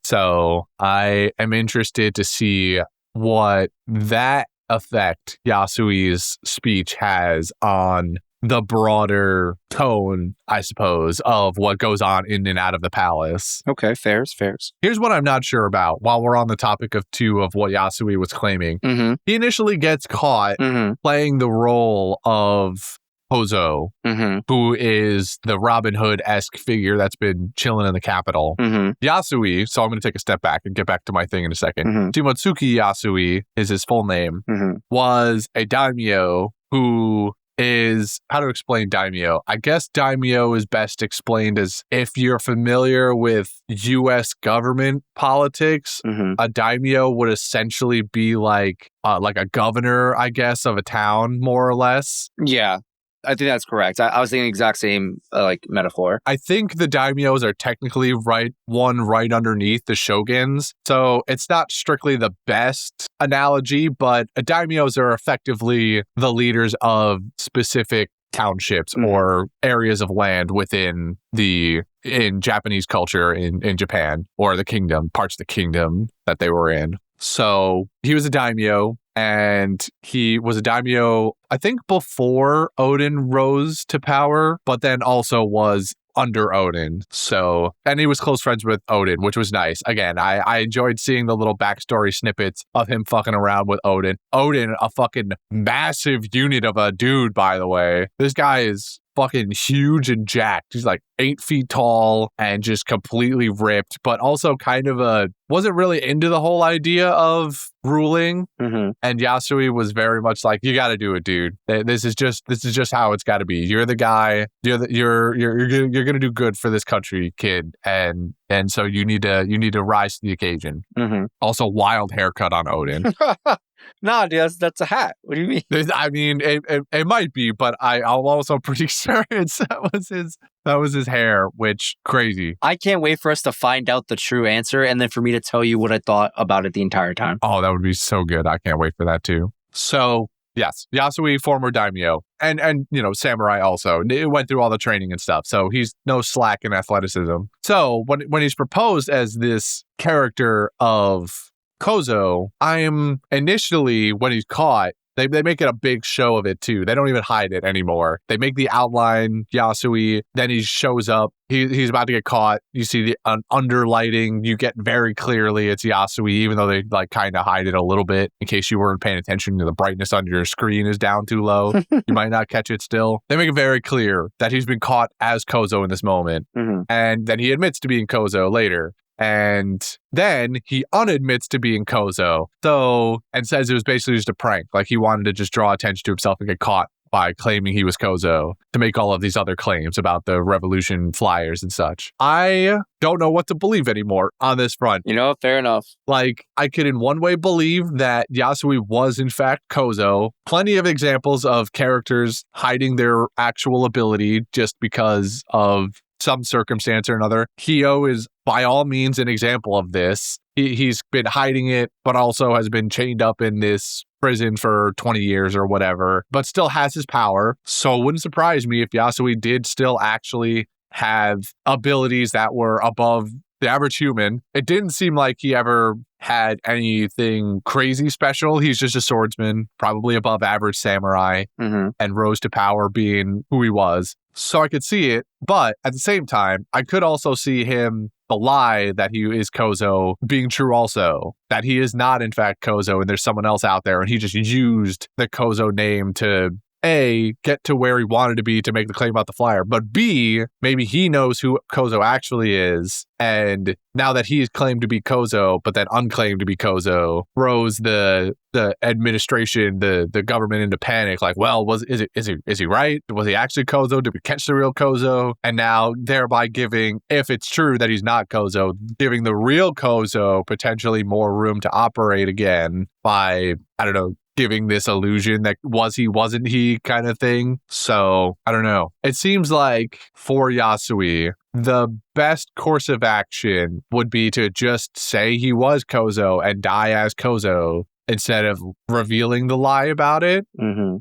So I am interested to see what that effect Yasui's speech has on the broader tone, I suppose, of what goes on in and out of the palace. Okay, fairs. Here's what I'm not sure about while we're on the topic of what Yasui was claiming. He initially gets caught playing the role of Hozo, who is the Robin Hood-esque figure that's been chilling in the capital. Yasui, so I'm going to take a step back and get back to my thing in a second. Shimotsuki Yasui is his full name, was a daimyo who is, how to explain daimyo? I guess daimyo is best explained as, if you're familiar with U.S. government politics, a daimyo would essentially be like a governor, I guess, of a town, more or less. Yeah. I think that's correct. I was thinking the exact same metaphor. I think the daimyos are technically right underneath the shoguns. So it's not strictly the best analogy, but daimyos are effectively the leaders of specific townships or areas of land in Japanese culture in Japan, or the kingdom, parts of the kingdom that they were in. So he was a daimyo, and he was a daimyo, I think, before Oden rose to power, but then also was under Oden. So, and he was close friends with Oden, which was nice. Again, I enjoyed seeing the little backstory snippets of him fucking around with Oden. Oden, a fucking massive unit of a dude, by the way. This guy is fucking huge and jacked. He's like 8 feet tall and just completely ripped, but also kind of wasn't really into the whole idea of ruling. And Yasui was very much like, you got to do it, dude. This is just how it's got to be. You're the guy. You're gonna do good for this country, kid. And so you need to rise to the occasion. Also, wild haircut on Oden. Nah, dude, that's a hat. What do you mean? I mean, it might be, but I'm also pretty sure that was his hair, which crazy. I can't wait for us to find out the true answer and then for me to tell you what I thought about it the entire time. Oh, that would be so good. I can't wait for that too. So, yes, Yasui, former daimyo, and samurai also. It went through all the training and stuff, so he's no slack in athleticism. So, when he's proposed as this character of Kozo, I'm initially, when he's caught, they make it a big show of it too. They don't even hide it anymore. They make the outline Yasui, then he shows up. He's about to get caught. You see the underlighting. You get very clearly it's Yasui, even though they kind of hide it a little bit in case you weren't paying attention to the brightness on your screen is down too low. You might not catch it still. They make it very clear that he's been caught as Kozo in this moment. And then he admits to being Kozo later. And then he unadmits to being Kozo, and says it was basically just a prank. Like he wanted to just draw attention to himself and get caught by claiming he was Kozo to make all of these other claims about the revolution flyers and such. I don't know what to believe anymore on this front. Fair enough. I could in one way believe that Yasui was in fact Kozo. Plenty of examples of characters hiding their actual ability just because of some circumstance or another. Hio is by all means an example of this. He's been hiding it, but also has been chained up in this prison for 20 years or whatever, but still has his power. So it wouldn't surprise me if Yasui did still actually have abilities that were above the average human. It didn't seem like he ever had anything crazy special. He's just a swordsman, probably above average samurai, and rose to power being who he was. So I could see it, but at the same time, I could also see him, the lie that he is Kozo, being true also. That he is not in fact Kozo and there's someone else out there and he just used the Kozo name to A, get to where he wanted to be to make the claim about the flyer, but B, maybe he knows who Kozo actually is, and now that he's claimed to be Kozo, but then unclaimed to be Kozo, throws the administration, the government into panic. Like, well, is he right? Was he actually Kozo? Did we catch the real Kozo? And now, thereby giving, if it's true that he's not Kozo, giving the real Kozo potentially more room to operate again by, I don't know, giving this illusion that wasn't he kind of thing. So I don't know. It seems like for Yasui, the best course of action would be to just say he was Kozo and die as Kozo instead of revealing the lie about it.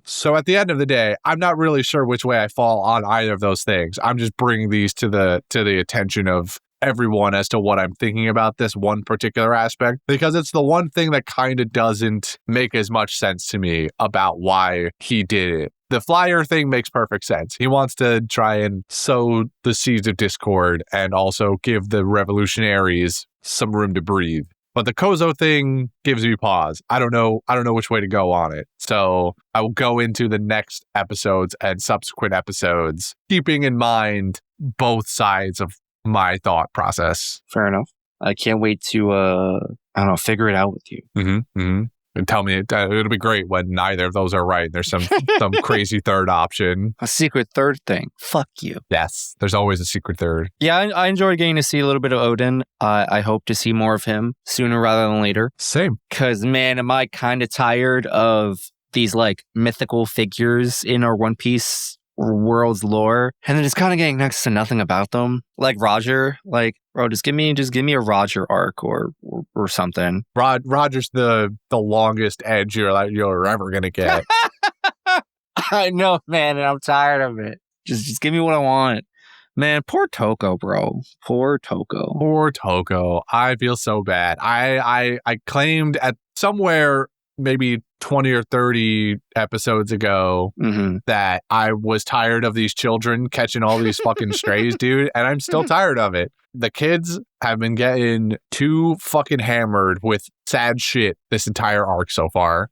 So at the end of the day, I'm not really sure which way I fall on either of those things. I'm just bringing these to the attention of everyone as to what I'm thinking about this one particular aspect, because it's the one thing that kind of doesn't make as much sense to me about why he did it. The flyer thing makes perfect sense. He wants to try and sow the seeds of discord and also give the revolutionaries some room to breathe. But the Kozo thing gives me pause. I don't know which way to go on it. So I will go into the next episodes and subsequent episodes, keeping in mind both sides of my thought process. Fair enough. I can't wait to, figure it out with you. And tell me, it'll be great when neither of those are right. There's some crazy third option. A secret third thing. Fuck you. Yes, there's always a secret third. Yeah, I enjoyed getting to see a little bit of Oden. I hope to see more of him sooner rather than later. Same. Because, man, am I kind of tired of these, mythical figures in our One Piece world's lore, and then just kind of getting next to nothing about them. Like Roger, like, bro, just give me a Roger arc or something. Roger's the longest edge you're ever gonna get. I know, man, and I'm tired of it. Just give me what I want. Man, poor Toko, bro. Poor Toko. Poor Toko. I feel so bad. I claimed at somewhere maybe 20 or 30 episodes ago that I was tired of these children catching all these fucking strays, dude, and I'm still tired of it. The kids have been getting too fucking hammered with sad shit this entire arc so far.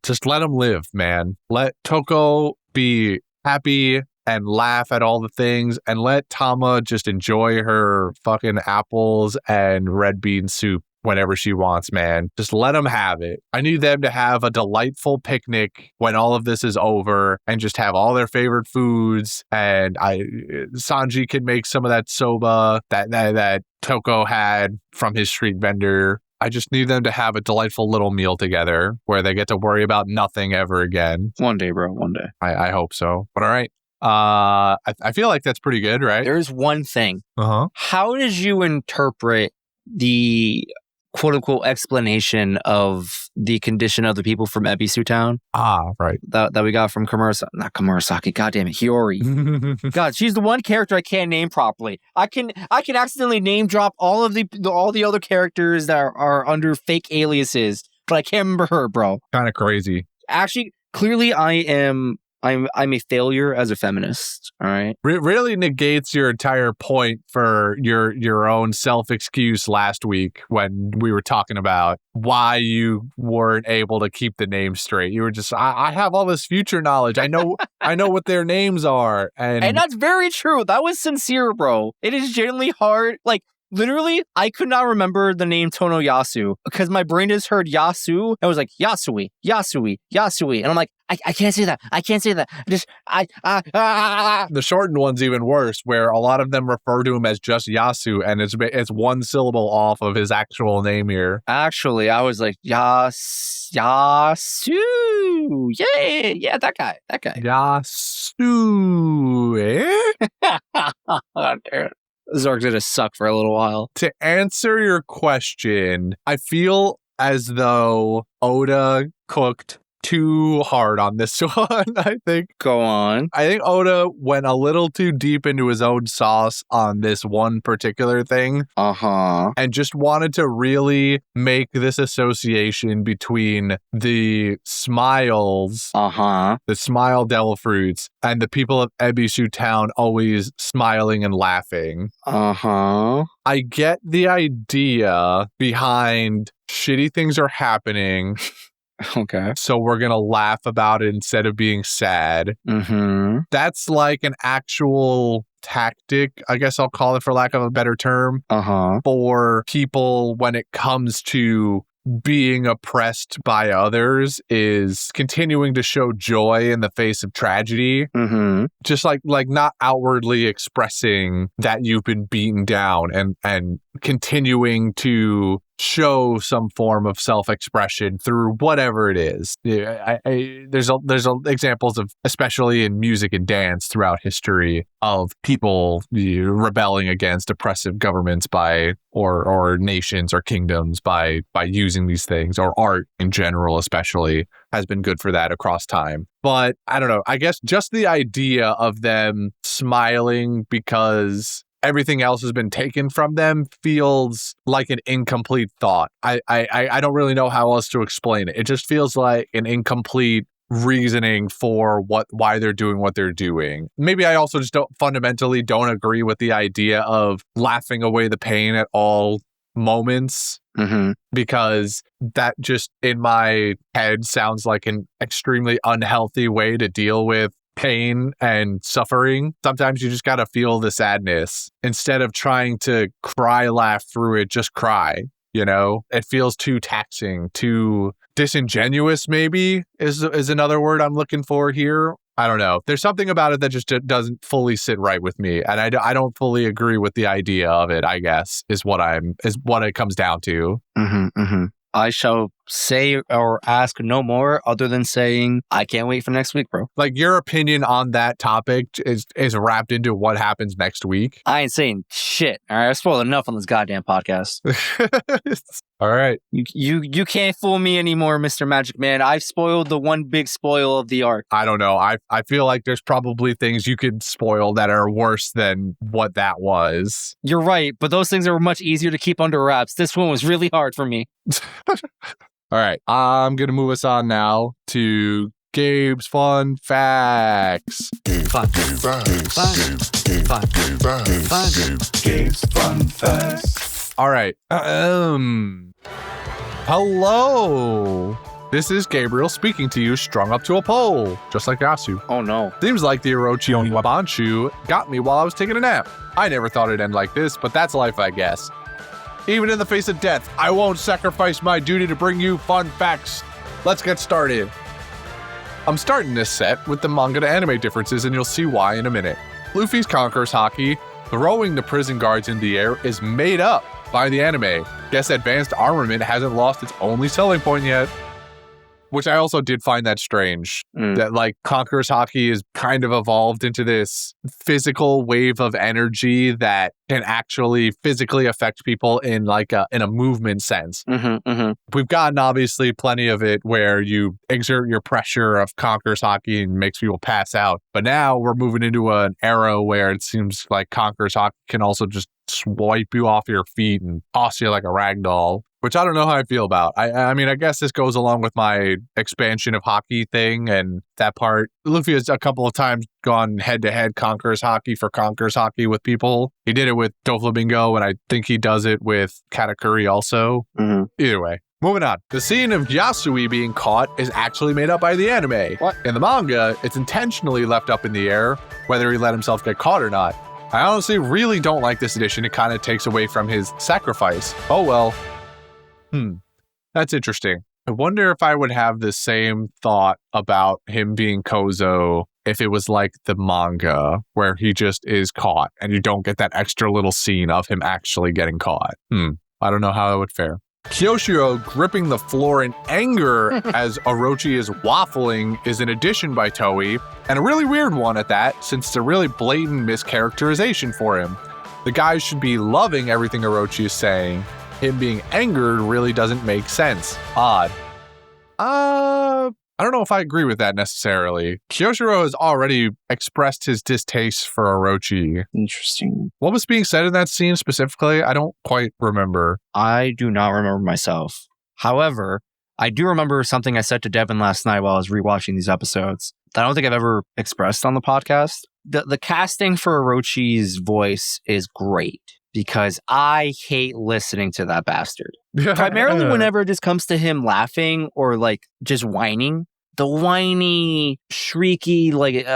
Just let them live, man. Let Toko be happy and laugh at all the things, and let Tama just enjoy her fucking apples and red bean soup whenever she wants, man. Just let them have it. I need them to have a delightful picnic when all of this is over and just have all their favorite foods. And Sanji can make some of that soba that Toko had from his street vendor. I just need them to have a delightful little meal together where they get to worry about nothing ever again. One day, bro. One day. I hope so. But all right. I feel like that's pretty good, right? There's one thing. How did you interpret the quote-unquote explanation of the condition of the people from Ebisu Town? Right. That we got from not Komurasaki, goddamn it, Hiyori. God, she's the one character I can't name properly. I can accidentally name drop all the other characters that are under fake aliases, but I can't remember her, bro. Kind of crazy. Actually, clearly I'm a failure as a feminist, all right? Really negates your entire point for your own self-excuse last week when we were talking about why you weren't able to keep the name straight. You were just, I have all this future knowledge. I know what their names are. And that's very true. That was sincere, bro. It is genuinely hard. Like, literally, I could not remember the name Tonoyasu because my brain just heard Yasu and was like, Yasui. And I'm like, I can't say that. I can't say that. The shortened one's even worse, where a lot of them refer to him as just Yasu, and it's one syllable off of his actual name here. Actually, I was like, Yasu. Yeah, that guy. Yasu, eh? Oh, damn. This arc's gonna suck for a little while. To answer your question, I feel as though Oda cooked too hard on this one, I think. Go on. I think Oda went a little too deep into his own sauce on this one particular thing. And just wanted to really make this association between the smiles, the smile devil fruits, and the people of Ebisu Town always smiling and laughing. I get the idea behind shitty things are happening. Okay. So we're going to laugh about it instead of being sad. That's like an actual tactic, I guess I'll call it for lack of a better term, for people when it comes to being oppressed by others, is continuing to show joy in the face of tragedy. Just like not outwardly expressing that you've been beaten down and continuing to show some form of self-expression through whatever it is. There's examples of, especially in music and dance throughout history, of people rebelling against oppressive governments or nations or kingdoms by using these things, or art in general especially has been good for that across time. But I don't know, I guess just the idea of them smiling because everything else has been taken from them feels like an incomplete thought. I don't really know how else to explain it. It just feels like an incomplete reasoning for why they're doing what they're doing. Maybe I also just fundamentally don't agree with the idea of laughing away the pain at all moments, because that just in my head sounds like an extremely unhealthy way to deal with pain and suffering. Sometimes you just got to feel the sadness instead of trying to laugh through it. Just cry, it feels too taxing, too disingenuous, maybe is another word I'm looking for here. I don't know. There's something about it that just doesn't fully sit right with me, and I don't fully agree with the idea of it, I guess, is what it comes down to. I shall say or ask no more other than saying, I can't wait for next week, bro. Like, your opinion on that topic is wrapped into what happens next week. I ain't saying shit. All right, I've spoiled enough on this goddamn podcast. All right. You can't fool me anymore, Mr. Magic Man. I've spoiled the one big spoil of the arc. I don't know. I feel like there's probably things you could spoil that are worse than what that was. You're right, but those things are much easier to keep under wraps. This one was really hard for me. All right. I'm going to move us on now to Gabe's Fun Facts. Gabe's Fun Facts. All right. Hello. This is Gabriel speaking to you, strung up to a pole, just like Yasu. Oh no. Seems like the Orochi Oniwabanshu got me while I was taking a nap. I never thought it'd end like this, but that's life, I guess. Even in the face of death, I won't sacrifice my duty to bring you fun facts. Let's get started. I'm starting this set with the manga to anime differences, and you'll see why in a minute. Luffy's Conqueror's Haki, throwing the prison guards in the air, is made up by the anime. Guess advanced armament hasn't lost its only selling point yet. Which I also did find that strange, that like Conqueror's Haki is kind of evolved into this physical wave of energy that can actually physically affect people in like in a movement sense. We've gotten obviously plenty of it where you exert your pressure of Conqueror's Haki and makes people pass out. But now we're moving into an era where it seems like Conqueror's Haki can also just swipe you off your feet and toss you like a rag doll. Which I don't know how I feel about. I mean, I guess this goes along with my expansion of hockey thing and that part. Luffy has a couple of times gone head-to-head Conqueror's Haki for Conqueror's Haki with people. He did it with Doflamingo, and I think he does it with Katakuri also. Either way. Moving on. The scene of Yasui being caught is actually made up by the anime. What? In the manga, it's intentionally left up in the air, whether he let himself get caught or not. I honestly really don't like this edition. It kind of takes away from his sacrifice. Oh well. That's interesting. I wonder if I would have the same thought about him being Kozo if it was like the manga where he just is caught and you don't get that extra little scene of him actually getting caught. I don't know how that would fare. Kyoshiro gripping the floor in anger as Orochi is waffling is an addition by Toei, and a really weird one at that, since it's a really blatant mischaracterization for him. The guy should be loving everything Orochi is saying. Him being angered really doesn't make sense. Odd. I don't know if I agree with that necessarily. Kyoshiro has already expressed his distaste for Orochi. Interesting. What was being said in that scene specifically? I don't quite remember. I do not remember myself. However, I do remember something I said to Devin last night while I was rewatching these episodes that I don't think I've ever expressed on the podcast. The casting for Orochi's voice is great. Because I hate listening to that bastard. Primarily whenever it just comes to him laughing or like just whining. The whiny, shrieky, like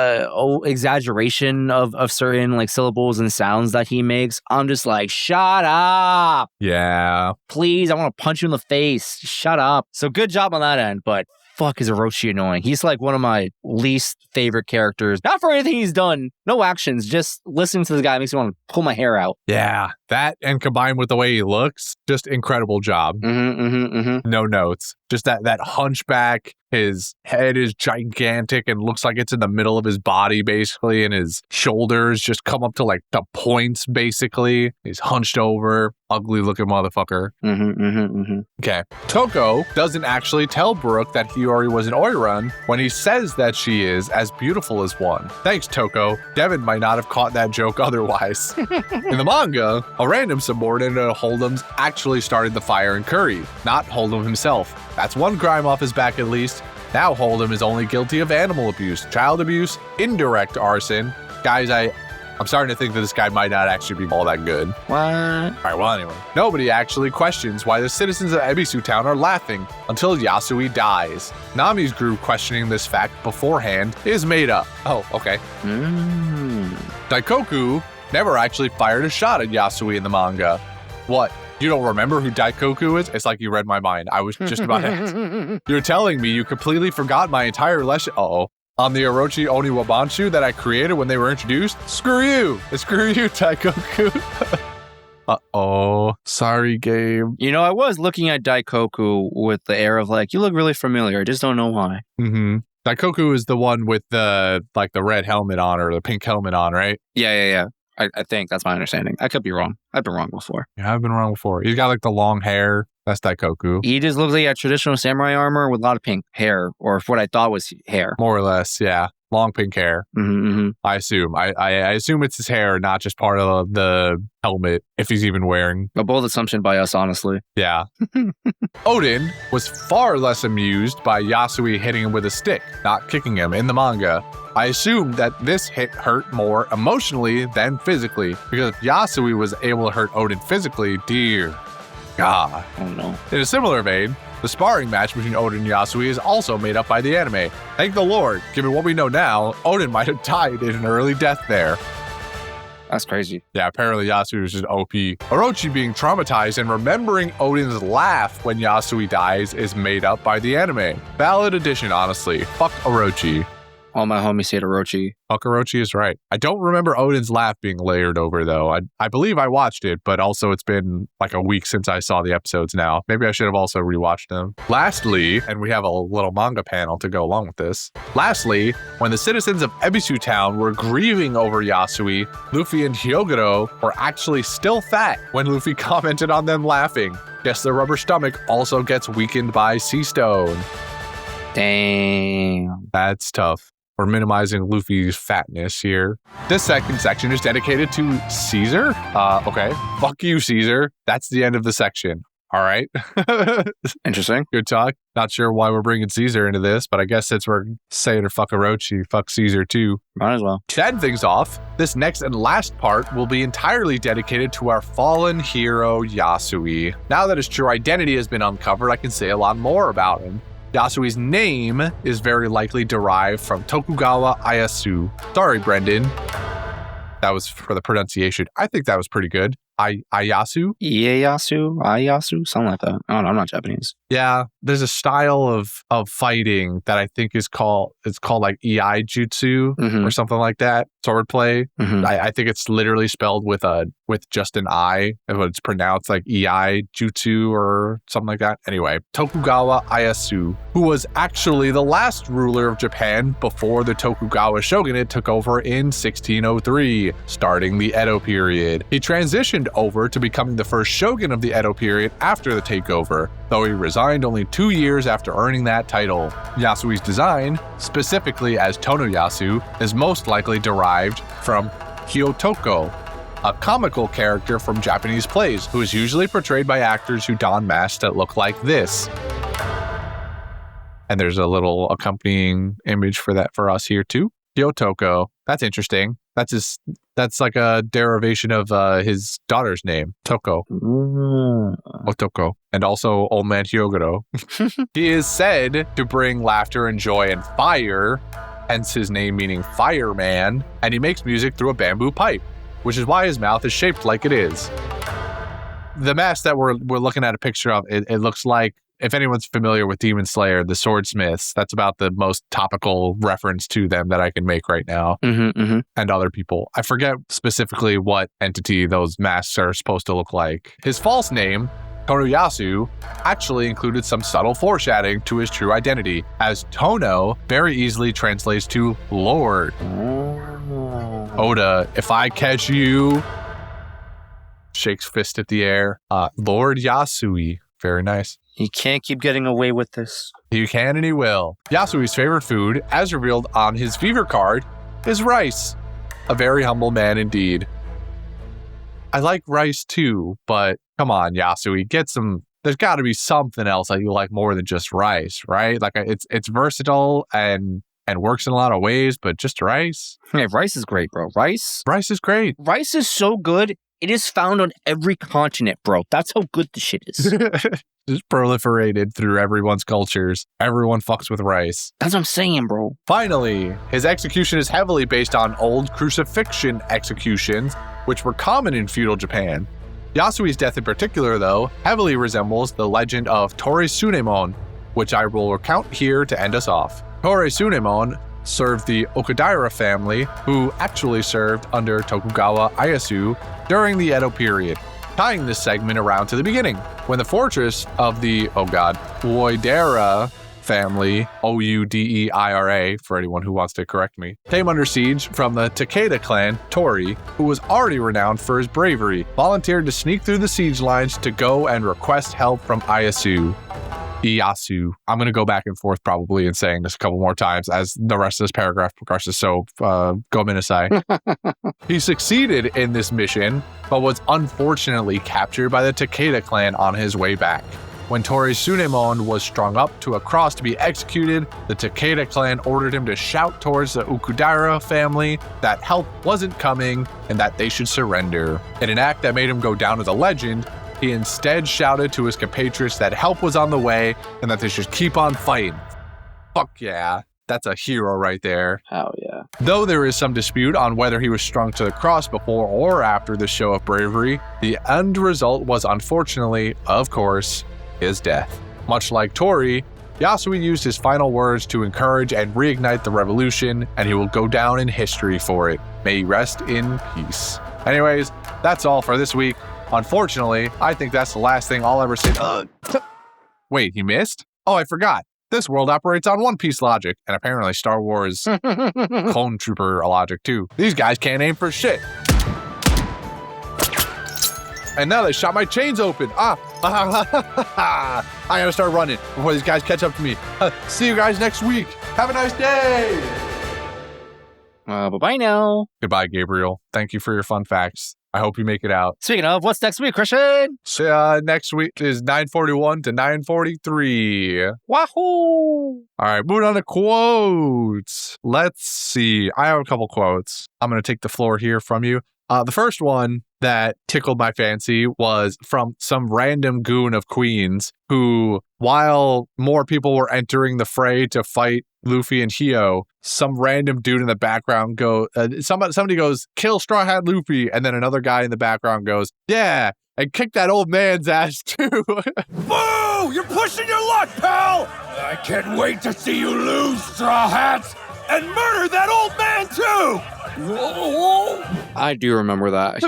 exaggeration of certain like syllables and sounds that he makes. I'm just like, shut up. Yeah. Please, I want to punch you in the face. Shut up. So good job on that end, but fuck is Orochi annoying. He's like one of my least favorite characters. Not for anything he's done. No actions. Just listening to the guy makes me want to pull my hair out. Yeah. That and combined with the way he looks, just incredible job. No notes. Just that hunchback. His head is gigantic and looks like it's in the middle of his body, basically, and his shoulders just come up to like the points, basically. He's hunched over, ugly looking motherfucker. Okay. Toko doesn't actually tell Brook that Hiyori was an Oiran when he says that she is as beautiful as one. Thanks, Toko. Devin might not have caught that joke otherwise. In the manga, a random subordinate of Hold'em's actually started the fire in Curry, not Hold'em himself. That's one crime off his back at least. Now Hold'em is only guilty of animal abuse, child abuse, indirect arson. Guys, I'm starting to think that this guy might not actually be all that good. What? All right, well, anyway. Nobody actually questions why the citizens of Ebisu Town are laughing until Yasui dies. Nami's group questioning this fact beforehand is made up. Oh, okay. Daikoku never actually fired a shot at Yasui in the manga. What? You don't remember who Daikoku is? It's like you read my mind. I was just about to ask. You're telling me you completely forgot my entire lesson. On the Orochi Oniwabanshu that I created when they were introduced? Screw you! Screw you, Daikoku. Uh-oh. Sorry, Gabe. You know, I was looking at Daikoku with the air of like, you look really familiar. I just don't know why. Mm-hmm. Daikoku is the one with the red helmet on or the pink helmet on, right? Yeah. I think that's my understanding. I could be wrong. I've been wrong before. Yeah, I've been wrong before. He's got like the long hair. That's Daikoku. He just looks like a traditional samurai armor with a lot of pink hair, or what I thought was hair. More or less, yeah. Long pink hair. Mm-hmm. I assume. I assume it's his hair, not just part of the helmet, if he's even wearing. A bold assumption by us, honestly. Yeah. Oden was far less amused by Yasue hitting him with a stick, not kicking him in the manga. I assume that this hit hurt more emotionally than physically, because if Yasue was able to hurt Oden physically, dear God. Oh no. In a similar vein, the sparring match between Oden and Yasue is also made up by the anime. Thank the Lord, given what we know now, Oden might have died in an early death there. That's crazy. Yeah, apparently Yasue was just OP. Orochi being traumatized and remembering Oden's laugh when Yasue dies is made up by the anime. Valid addition, honestly. Fuck Orochi. All my homies say Orochi. Fuck Orochi is right. I don't remember Oden's laugh being layered over, though. I believe I watched it, but also it's been like a week since I saw the episodes now. Maybe I should have also rewatched them. Lastly, and we have a little manga panel to go along with this. Lastly, when the citizens of Ebisu Town were grieving over Yasue, Luffy and Hyogoro were actually still fat when Luffy commented on them laughing. Guess the rubber stomach also gets weakened by sea stone. Damn. That's tough. We're minimizing Luffy's fatness here. This second section is dedicated to Caesar. Okay. Fuck you, Caesar. That's the end of the section. All right. Interesting. Good talk. Not sure why we're bringing Caesar into this, but I guess since we're saying to fuck Orochi, fuck Caesar too. Might as well. To end things off, this next and last part will be entirely dedicated to our fallen hero, Yasue. Now that his true identity has been uncovered, I can say a lot more about him. Yasue's name is very likely derived from Tokugawa Ieyasu. Sorry, Brendan. That was for the pronunciation. I think that was pretty good. Ieyasu? Ieyasu, something like that. I don't know, I'm not Japanese. Yeah, there's a style of fighting that I think is called like Iai Jutsu or something like that. Swordplay. I think it's literally spelled with just an I, but it's pronounced like Iai Jutsu or something like that. Anyway, Tokugawa Ieyasu, who was actually the last ruler of Japan before the Tokugawa shogunate took over in 1603, starting the Edo period. He transitioned over to becoming the first shogun of the Edo period after the takeover, though he resigned only 2 years after earning that title. Yasue's design, specifically as Tonoyasu, is most likely derived from Hyotoko, a comical character from Japanese plays who is usually portrayed by actors who don masks that look like this. And there's a little accompanying image for that for us here too. Hyotoko. That's interesting. That's like a derivation of his daughter's name, Toko. Otoko. And also Old Man Hyogoro. He is said to bring laughter and joy and fire, hence his name meaning fireman, and he makes music through a bamboo pipe, which is why his mouth is shaped like it is. The mask that we're looking at a picture of, it looks like, if anyone's familiar with Demon Slayer, the swordsmiths, that's about the most topical reference to them that I can make right now. And other people. I forget specifically what entity those masks are supposed to look like. His false name, Tonoyasu, actually included some subtle foreshadowing to his true identity, as Tono very easily translates to Lord. Oda, if I catch you, shakes fist at the air. Lord Yasue. Very nice. He can't keep getting away with this. He can and he will. Yasue's favorite food, as revealed on his fever card, is rice. A very humble man indeed. I like rice too, but come on, Yasue, get some. There's got to be something else that you like more than just rice, right? Like it's versatile and works in a lot of ways, but just rice. Hey, rice is great, bro. Rice is great. Rice is so good. It is found on every continent, bro. That's how good the shit is. Just proliferated through everyone's cultures. Everyone fucks with rice. That's what I'm saying, bro. Finally, his execution is heavily based on old crucifixion executions, which were common in feudal Japan. Yasue's death in particular, though, heavily resembles the legend of Tori Sunemon, which I will recount here to end us off. Tori Sunemon served the Okadaira family, who actually served under Tokugawa Ieyasu during the Edo period. tying this segment around to the beginning, when the fortress of the, Oidera family, Oudeira, for anyone who wants to correct me, came under siege from the Takeda clan. Tori, who was already renowned for his bravery, volunteered to sneak through the siege lines to go and request help from Yasu. I'm going to go back and forth probably in saying this a couple more times as the rest of this paragraph progresses, so go Minasai. He succeeded in this mission, but was unfortunately captured by the Takeda clan on his way back. When Tori Sunemon was strung up to a cross to be executed, the Takeda clan ordered him to shout towards the Ukudara family that help wasn't coming and that they should surrender. In an act that made him go down as a legend, he instead shouted to his compatriots that help was on the way and that they should keep on fighting. Fuck yeah. That's a hero right there. Hell yeah. Though there is some dispute on whether he was strung to the cross before or after this show of bravery, the end result was unfortunately, of course, his death. Much like Tori, Yasui used his final words to encourage and reignite the revolution, and he will go down in history for it. May he rest in peace. Anyways, that's all for this week. Unfortunately, I think that's the last thing I'll ever say. Wait, he missed? Oh, I forgot. This world operates on One Piece logic, and apparently Star Wars Clone Trooper logic too. These guys can't aim for shit. And now they shot my chains open. I gotta start running before these guys catch up to me. See you guys next week. Have a nice day. Bye-bye now. Goodbye, Gabriel. Thank you for your fun facts. I hope you make it out. Speaking of, what's next week, Christian? So, next week is 941 to 943. Wahoo! All right, moving on to quotes. Let's see. I have a couple quotes. I'm going to take the floor here from you. The first one that tickled my fancy was from some random goon of Queens who, while more people were entering the fray to fight Luffy and Hio, some random dude in the background somebody goes, kill Straw Hat Luffy, and then another guy in the background goes, yeah, and kick that old man's ass too. Boo! You're pushing your luck, pal! I can't wait to see you lose, Straw Hats, and murder that old man too! Whoa. I do remember that.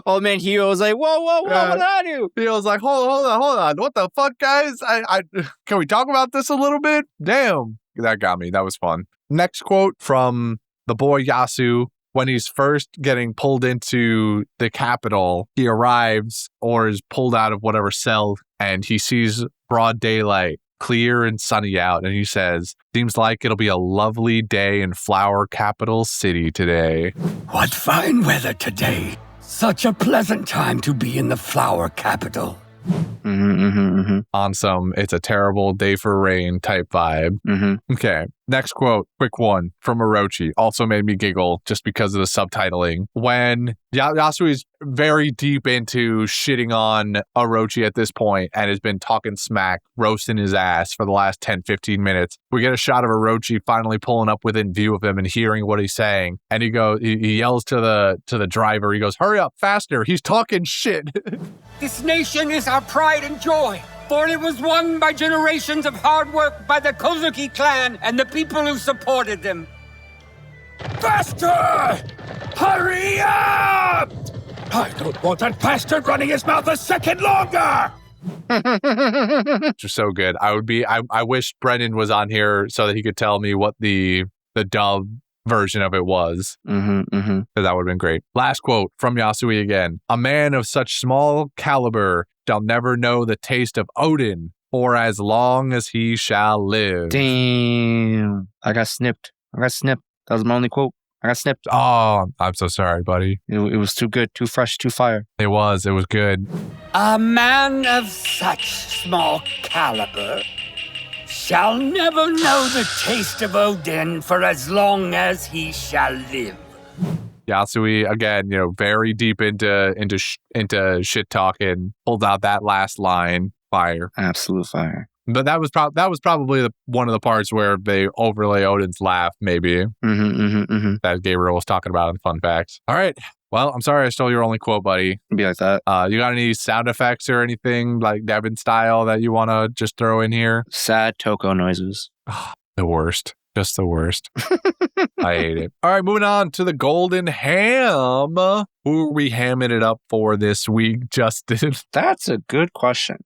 Old man Hio was like, whoa, what did I do? He was like, hold on. What the fuck, guys? I can we talk about this a little bit? Damn. That got me. That was fun. Next quote from the boy Yasu. When he's first getting pulled into the capital, he arrives or is pulled out of whatever cell and he sees broad daylight, clear and sunny out. And he says, seems like it'll be a lovely day in Flower Capital City today. What fine weather today. Such a pleasant time to be in the Flower Capital. On some, it's a terrible day for rain type vibe. Okay, next quote, quick one from Orochi. Also made me giggle just because of the subtitling. When Yasui is very deep into shitting on Orochi at this point and has been talking smack, roasting his ass for the last 10-15 minutes, we get a shot of Orochi finally pulling up within view of him and hearing what he's saying. And he yells to the driver, he goes, hurry up, faster, he's talking shit. This nation is our pride and joy, for it was won by generations of hard work by the Kozuki clan and the people who supported them. Faster! Hurry up! I don't want that bastard running his mouth a second longer! Just so good. I wish Brennan was on here so that he could tell me what the dub version of it was. That would have been great. Last quote from Yasui again. A man of such small caliber shall never know the taste of Oden for as long as he shall live. Damn. I got snipped. That was my only quote. I got snipped. Oh, I'm so sorry, buddy. It was too good, too fresh, too fire. It was good. A man of such small caliber shall never know the taste of Oden for as long as he shall live. Yasui, again, very deep into shit talking, pulled out that last line. Fire. Absolute fire. But that was probably one of the parts where they overlay Oden's laugh, maybe. That Gabriel was talking about in Fun Facts. All right. Well, I'm sorry I stole your only quote, buddy. Be like that. You got any sound effects or anything like Devin style that you want to just throw in here? Sad Toko noises. The worst. Just the worst. I hate it. All right, moving on to the Golden Ham. Who are we hamming it up for this week, Justin? That's a good question.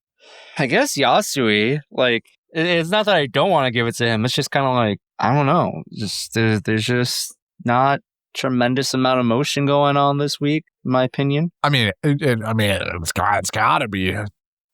I guess Yasui, like, it's not that I don't want to give it to him. It's just kind of like, I don't know. Just there's just not tremendous amount of emotion going on this week, in my opinion. I mean, it's gotta be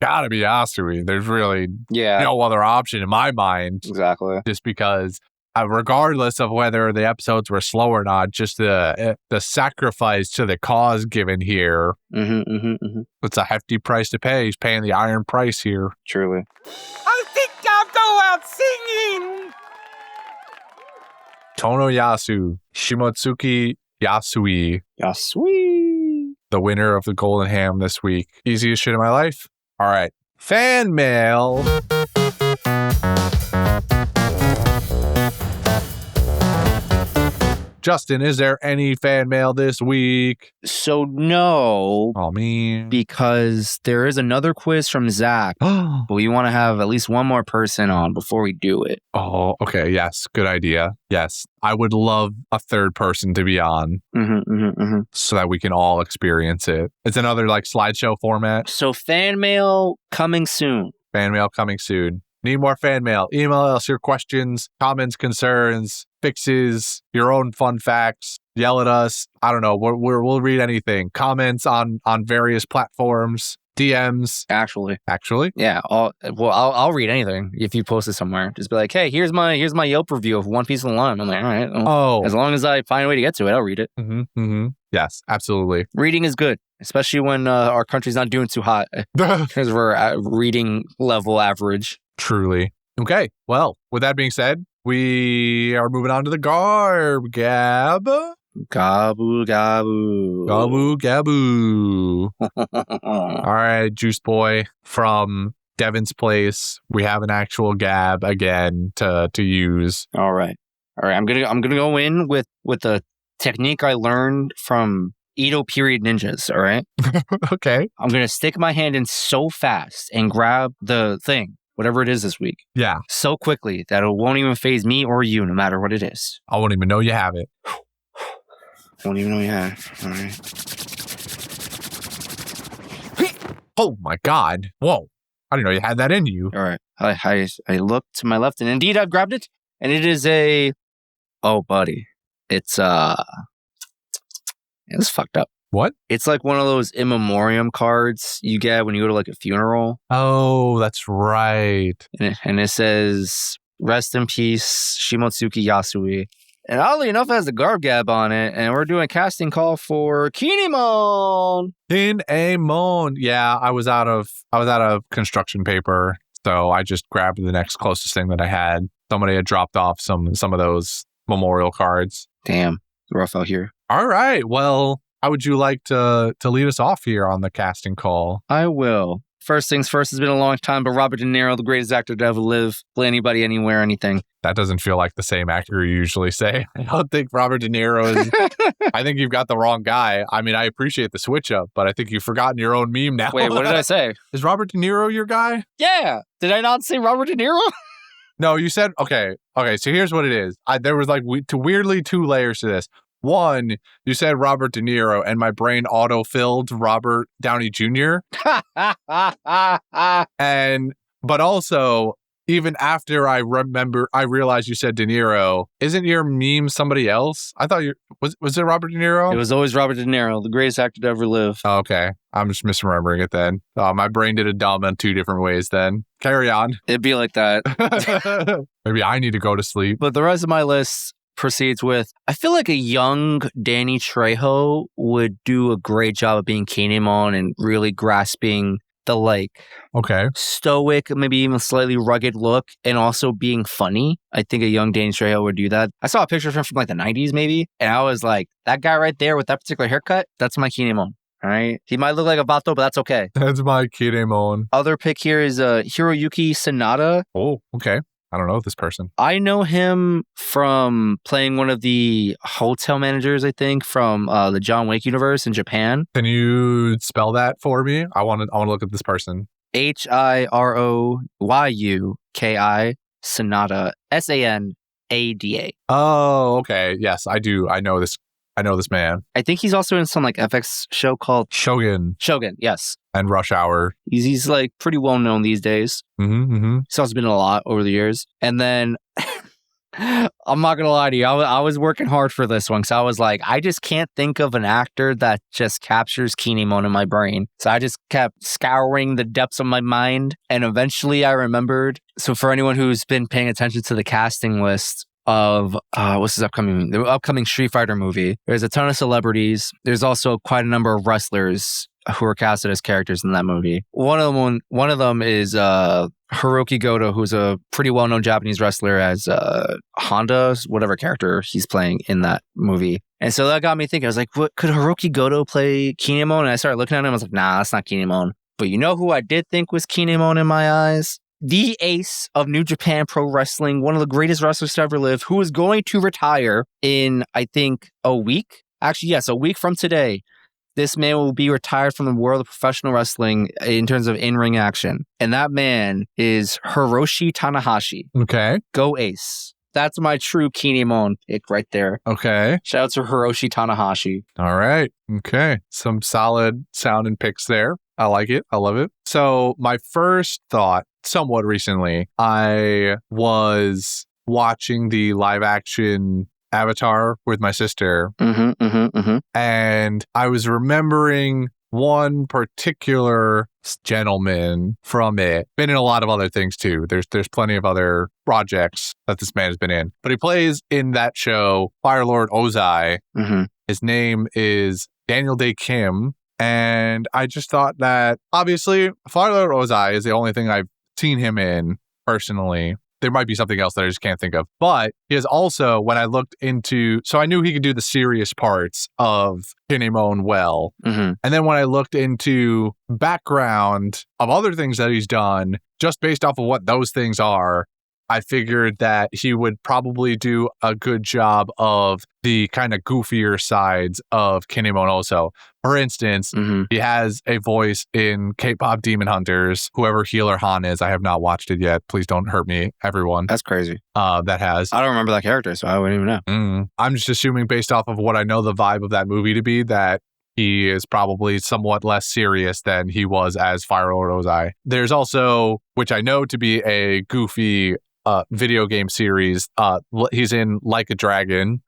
Yasui. There's really no other option in my mind. Exactly. Just because, regardless of whether the episodes were slow or not, just the sacrifice to the cause given here, it's a hefty price to pay. He's paying the iron price here. Truly. I think I'll go out singing. Tonoyasu, Shimotsuki Yasuie, the winner of the Golden Ham this week. Easiest shit in my life. All right. Fan mail. Justin, is there any fan mail this week? So no. Oh, man. Because there is another quiz from Zach. But we want to have at least one more person on before we do it. Oh, okay. Yes. Good idea. Yes. I would love a third person to be on so that we can all experience it. It's another like slideshow format. So fan mail coming soon. Fan mail coming soon. Need more fan mail. Email us your questions, comments, concerns, fixes, your own fun facts. Yell at us. I don't know. We'll read anything. Comments on various platforms. DMs. Actually. Yeah. I'll read anything if you post it somewhere. Just be like, hey, here's my Yelp review of One Piece of the Line. I'm like, all right. Well, as long as I find a way to get to it, I'll read it. Yes, absolutely. Reading is good, especially when our country's not doing too hot because we're at reading level average. Truly. Okay. Well, with that being said, we are moving on to the Garb Gab. Gabu, gabu. Gabu, gabu. All right, Juice Boy from Devin's Place. We have an actual Gab again to use. All right. I'm gonna go in with the technique I learned from Edo period ninjas. All right. Okay. I'm gonna stick my hand in so fast and grab the thing, whatever it is this week. Yeah. So quickly that it won't even faze me or you, no matter what it is. I won't even know you have it. Won't even know you have it. All right. Oh my God. Whoa. I didn't know you had that in you. All right. I look to my left and indeed I've grabbed it. And it is oh buddy. It's it's fucked up. What? It's like one of those in memoriam cards you get when you go to like a funeral. Oh, that's right. And it says, rest in peace, Shimotsuki Yasuie. And oddly enough, it has the Garb Gab on it, and we're doing a casting call for Kinemon. Kinemon. Yeah, I was out of construction paper, so I just grabbed the next closest thing that I had. Somebody had dropped off some of those memorial cards. Damn, rough out here. All right. Well, how would you like to lead us off here on the casting call? I will. First things first, it's been a long time, but Robert De Niro, the greatest actor to ever live. Play anybody, anywhere, anything. That doesn't feel like the same actor you usually say. I don't think Robert De Niro is... I think you've got the wrong guy. I mean, I appreciate the switch up, but I think you've forgotten your own meme now. Wait, what did I say? Is Robert De Niro your guy? Yeah. Did I not say Robert De Niro? No, you said... Okay, so here's what it is. There was like weirdly two layers to this. One, you said Robert De Niro, and my brain auto-filled Robert Downey Jr. But also, even after I realized you said De Niro. Isn't your meme somebody else? I thought was it Robert De Niro? It was always Robert De Niro, the greatest actor to ever live. Oh, okay. I'm just misremembering it then. My brain did a dumb in two different ways then. Carry on. It'd be like that. Maybe I need to go to sleep. But the rest of my list proceeds with, I feel like a young Danny Trejo would do a great job of being Kinemon and really grasping the stoic, maybe even slightly rugged look and also being funny. I think a young Danny Trejo would do that. I saw a picture of him from like the 90s maybe, and I was like, that guy right there with that particular haircut, that's my Kinemon. All right. He might look like a Vato, but that's okay. That's my Kinemon. Other pick here is Hiroyuki Sanada. Oh, okay. I don't know this person. I know him from playing one of the hotel managers, I think, from the John Wick universe in Japan. Can you spell that for me? I want to look at this person. Hiroyuki Sanada, Sanada. Ada. Oh, okay. Yes, I do. I know this man. I think he's also in some like FX show called Shogun Shogun. Yes. and Rush Hour. He's like pretty well known these days. Mm-hmm. He's also been in a lot over the years. And then I'm not going to lie to you. I was working hard for this one because I was like, I just can't think of an actor that just captures Kinemon in my brain. So I just kept scouring the depths of my mind. And eventually I remembered. So for anyone who's been paying attention to the casting list of what's the upcoming Street Fighter movie, there's a ton of celebrities. There's also quite a number of wrestlers who are casted as characters in that movie. One of them is Hiroki Goto, who's a pretty well-known Japanese wrestler as Honda's whatever character he's playing in that movie. And so that got me thinking. I was like, what could Hiroki Goto play Kinemon? And I started looking at him. I was like, nah, that's not Kinemon. But you know who I did think was Kinemon in my eyes? The ace of New Japan Pro Wrestling, one of the greatest wrestlers to ever live, who is going to retire in, I think, a week. Actually, yes, a week from today. This man will be retired from the world of professional wrestling in terms of in-ring action. And that man is Hiroshi Tanahashi. Okay. Go Ace. That's my true Kinemon pick right there. Okay. Shout out to Hiroshi Tanahashi. All right. Okay. Some solid sounding picks there. I like it. I love it. So my first thought, somewhat recently, I was watching the live action Avatar with my sister. And I was remembering one particular gentleman from it. Been in a lot of other things too. There's plenty of other projects that this man has been in. But he plays in that show Fire Lord Ozai. His name is Daniel Day Kim. And I just thought that, obviously, Fire Lord Ozai is the only thing I've seen him in personally. There might be something else that I just can't think of. But he is also, when I looked into, so I knew he could do the serious parts of Kinemon well. And then when I looked into background of other things that he's done, just based off of what those things are, I figured that he would probably do a good job of the kind of goofier sides of Kinemon also. For instance, he has a voice in K-pop Demon Hunters. Whoever Healer Han is, I have not watched it yet. Please don't hurt me, everyone. That's crazy. That has. I don't remember that character, so I wouldn't even know. I'm just assuming based off of what I know the vibe of that movie to be, that he is probably somewhat less serious than he was as Fire Lord Ozai. There's also, which I know to be a goofy video game series. He's in Like a Dragon,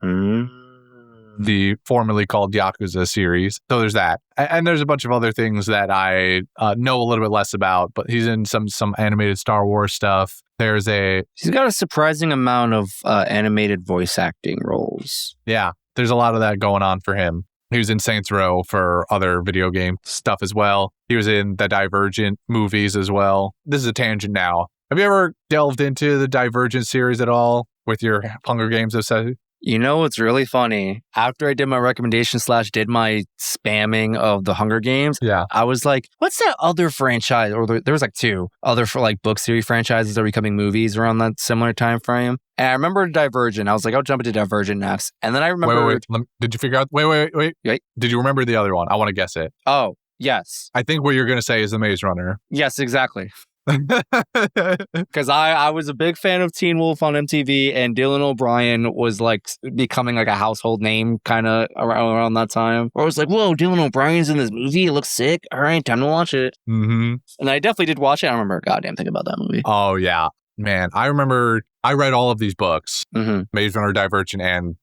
the formerly called Yakuza series. So there's that. And there's a bunch of other things that I know a little bit less about, but he's in some animated Star Wars stuff. He's got a surprising amount of animated voice acting roles. Yeah, there's a lot of that going on for him. He was in Saints Row for other video game stuff as well. He was in the Divergent movies as well. This is a tangent now. Have you ever delved into the Divergent series at all with your Hunger Games obsession? You know what's really funny? After I did my recommendation / did my spamming of the Hunger Games, I was like, what's that other franchise? Or there was like two other for like book series franchises that are becoming movies around that similar time frame. And I remember Divergent. I was like, I'll jump into Divergent next. And then I remember... Wait. Did you figure out... Wait. Did you remember the other one? I want to guess it. Oh, yes. I think what you're going to say is The Maze Runner. Yes, exactly. Because I was a big fan of Teen Wolf on MTV, and Dylan O'Brien was like becoming like a household name kind of around that time. Where I was like, whoa, Dylan O'Brien's in this movie. It looks sick. All right, time to watch it. And I definitely did watch it. I don't remember a goddamn thing about that movie. Oh, yeah. Man, I remember I read all of these books, Maze Runner, Divergent, and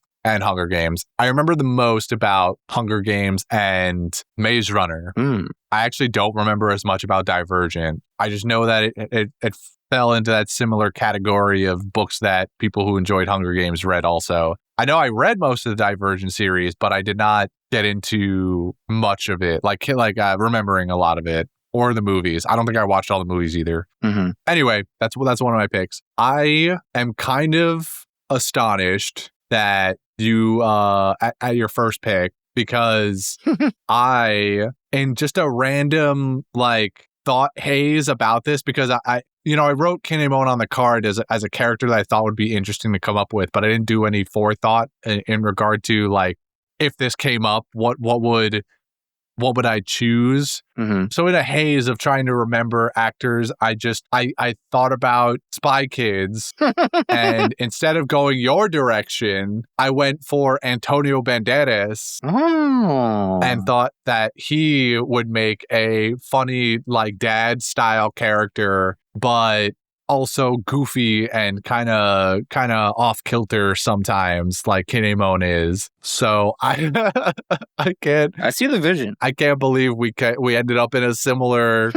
Hunger Games. I remember the most about Hunger Games and Maze Runner. I actually don't remember as much about Divergent. I just know that it fell into that similar category of books that people who enjoyed Hunger Games read also. I know I read most of the Divergent series, but I did not get into much of it, like remembering a lot of it. Or the movies. I don't think I watched all the movies either. Anyway, that's one of my picks. I am kind of astonished that you at your first pick, because I, in just a random like thought haze about this, because I wrote Kinemon on the card as a character that I thought would be interesting to come up with, but I didn't do any forethought in regard to like, if this came up, what would what would I choose? So in a haze of trying to remember actors, I thought about Spy Kids, and instead of going your direction, I went for Antonio Banderas and thought that he would make a funny, like, dad style character, but also goofy and kind of off kilter sometimes, like Kinemon is. So I see the vision. I can't believe we ended up in a similar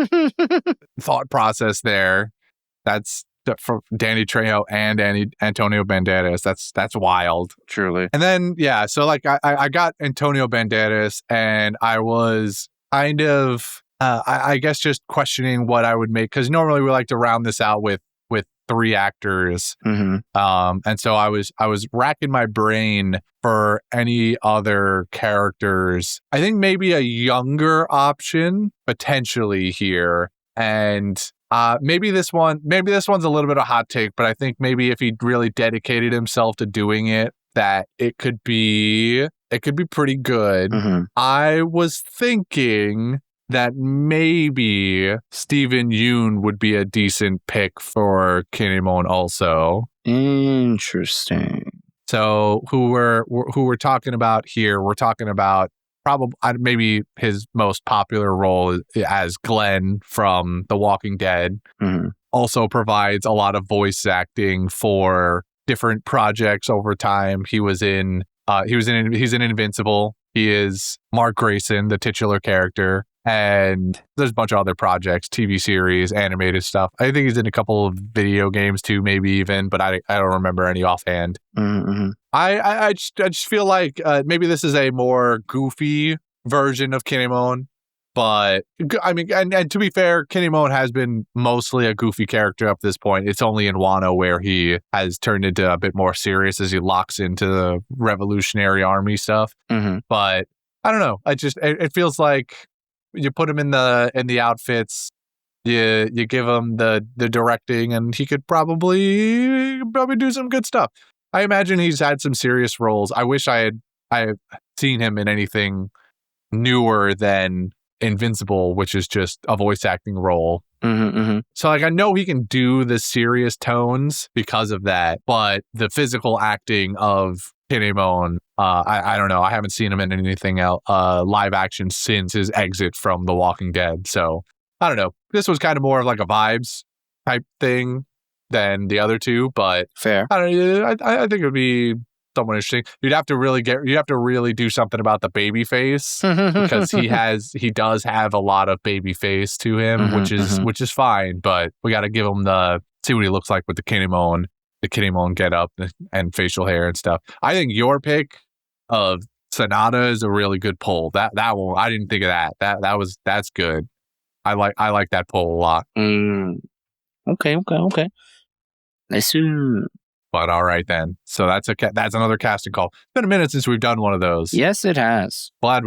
thought process there. That's from Danny Trejo and Antonio Banderas. That's wild. Truly. And then so like I got Antonio Banderas, and I was kind of I guess just questioning what I would make, because normally we like to round this out with 3 actors. And so I was racking my brain for any other characters. I think maybe a younger option potentially here, and maybe this one's a little bit of a hot take, but I think maybe if he really dedicated himself to doing it, that it could be pretty good. I was thinking that maybe Steven Yeun would be a decent pick for Kinemon also. Interesting. So who we're talking about here? We're talking about probably maybe his most popular role as Glenn from The Walking Dead. Also provides a lot of voice acting for different projects over time. He's in Invincible. He is Mark Grayson, the titular character. And there's a bunch of other projects, TV series, animated stuff. I think he's in a couple of video games too, maybe even, but I don't remember any offhand. I just feel like maybe this is a more goofy version of Kinemon, but I mean, and to be fair, Kinemon has been mostly a goofy character up to this point. It's only in Wano where he has turned into a bit more serious as he locks into the Revolutionary Army stuff. But I don't know. It feels like you put him in the outfits, you give him the directing, and he could probably do some good stuff. I imagine he's had some serious roles. I wish I had seen him in anything newer than Invincible, which is just a voice acting role. So like I know he can do the serious tones because of that, but the physical acting of Kinemon, I don't know. I haven't seen him in anything else live action since his exit from The Walking Dead. So I don't know. This was kind of more of like a vibes type thing than the other two, but fair. I don't know. I think it would be somewhat interesting. You'd have to really do something about the baby face, because he does have a lot of baby face to him, which is fine, but we got to give him see what he looks like with the Kinemon get up and facial hair and stuff. I think your pick of Sonata is a really good pull. That one, I didn't think of that. That's good. I like that pull a lot. Okay. Nice. But all right then. So that's another casting call. It's been a minute since we've done one of those. Yes, it has. I'm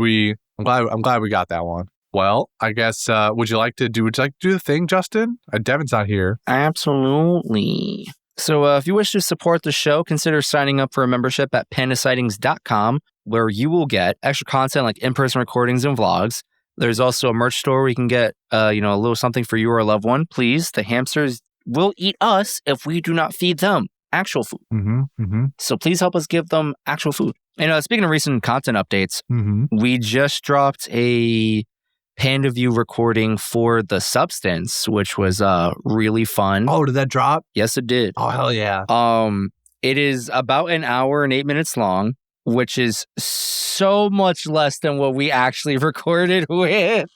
glad we got that one. Well, I guess would you like to do the thing, Justin? Devin's not here. Absolutely. So if you wish to support the show, consider signing up for a membership at pandasightings.com, where you will get extra content like in-person recordings and vlogs. There's also a merch store where you can get a little something for you or a loved one. Please, the hamsters will eat us if we do not feed them actual food. So please help us give them actual food. And speaking of recent content updates, we just dropped a Panda View recording for The Substance, which was really fun. Oh, did that drop? Yes, it did. Oh, hell yeah. It is about an hour and 8 minutes long, which is so much less than what we actually recorded with.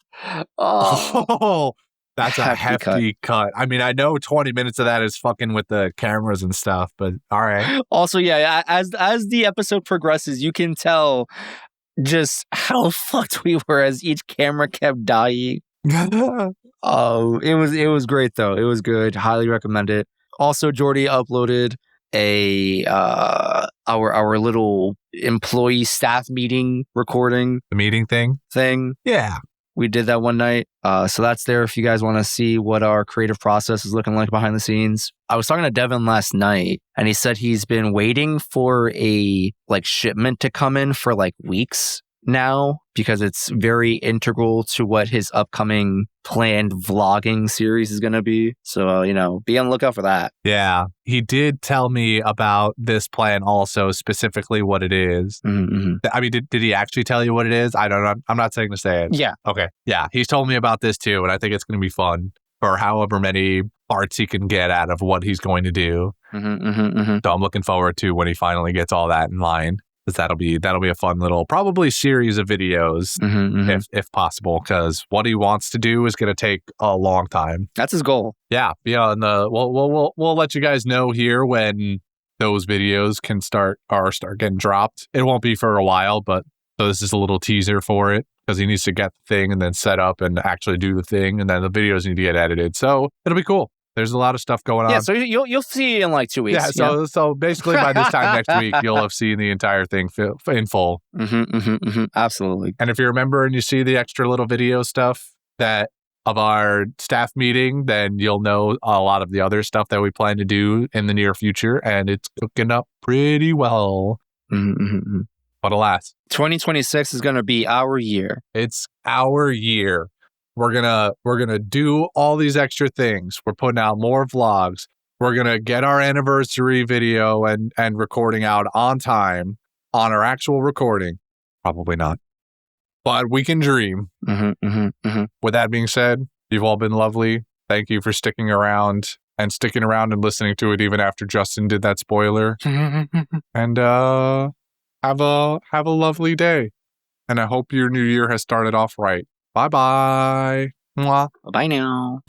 Oh, that's a hefty cut. I mean, I know 20 minutes of that is fucking with the cameras and stuff, but all right. Also, yeah, as the episode progresses, you can tell just how fucked we were as each camera kept dying. Oh, it was great though. It was good. Highly recommend it. Also, Jordy uploaded our little employee staff meeting recording. The meeting thing? Yeah. We did that one night. So that's there if you guys want to see what our creative process is looking like behind the scenes. I was talking to Devin last night, and he said he's been waiting for a shipment to come in for weeks. now because it's very integral to what his upcoming planned vlogging series is going to be. So, be on the lookout for that. Yeah. He did tell me about this plan also, specifically what it is. Mm-hmm. I mean, did he actually tell you what it is? I don't know. I'm not saying to say it. Yeah. Okay. Yeah. He's told me about this too, and I think it's going to be fun for however many parts he can get out of what he's going to do. So I'm looking forward to when he finally gets all that in line. That'll be a fun little probably series of videos if possible, because what he wants to do is going to take a long time. That's his goal. Yeah, and we'll let you guys know here when those videos can start getting dropped. It won't be for a while, but so this is a little teaser for it because he needs to get the thing and then set up and actually do the thing, and then the videos need to get edited. So it'll be cool. There's a lot of stuff going on. Yeah, so you'll see in like 2 weeks. Yeah, so basically by this time next week, you'll have seen the entire thing in full. Absolutely. And if you remember and you see the extra little video stuff of our staff meeting, then you'll know a lot of the other stuff that we plan to do in the near future, and it's cooking up pretty well. But alas, 2026 is going to be our year. It's our year. We're gonna do all these extra things. We're putting out more vlogs. We're gonna get our anniversary video and recording out on time on our actual recording. Probably not, but we can dream. With that being said, you've all been lovely. Thank you for sticking around and listening to it even after Justin did that spoiler. And have a lovely day. And I hope your new year has started off right. Bye-bye. Mwah. Bye now.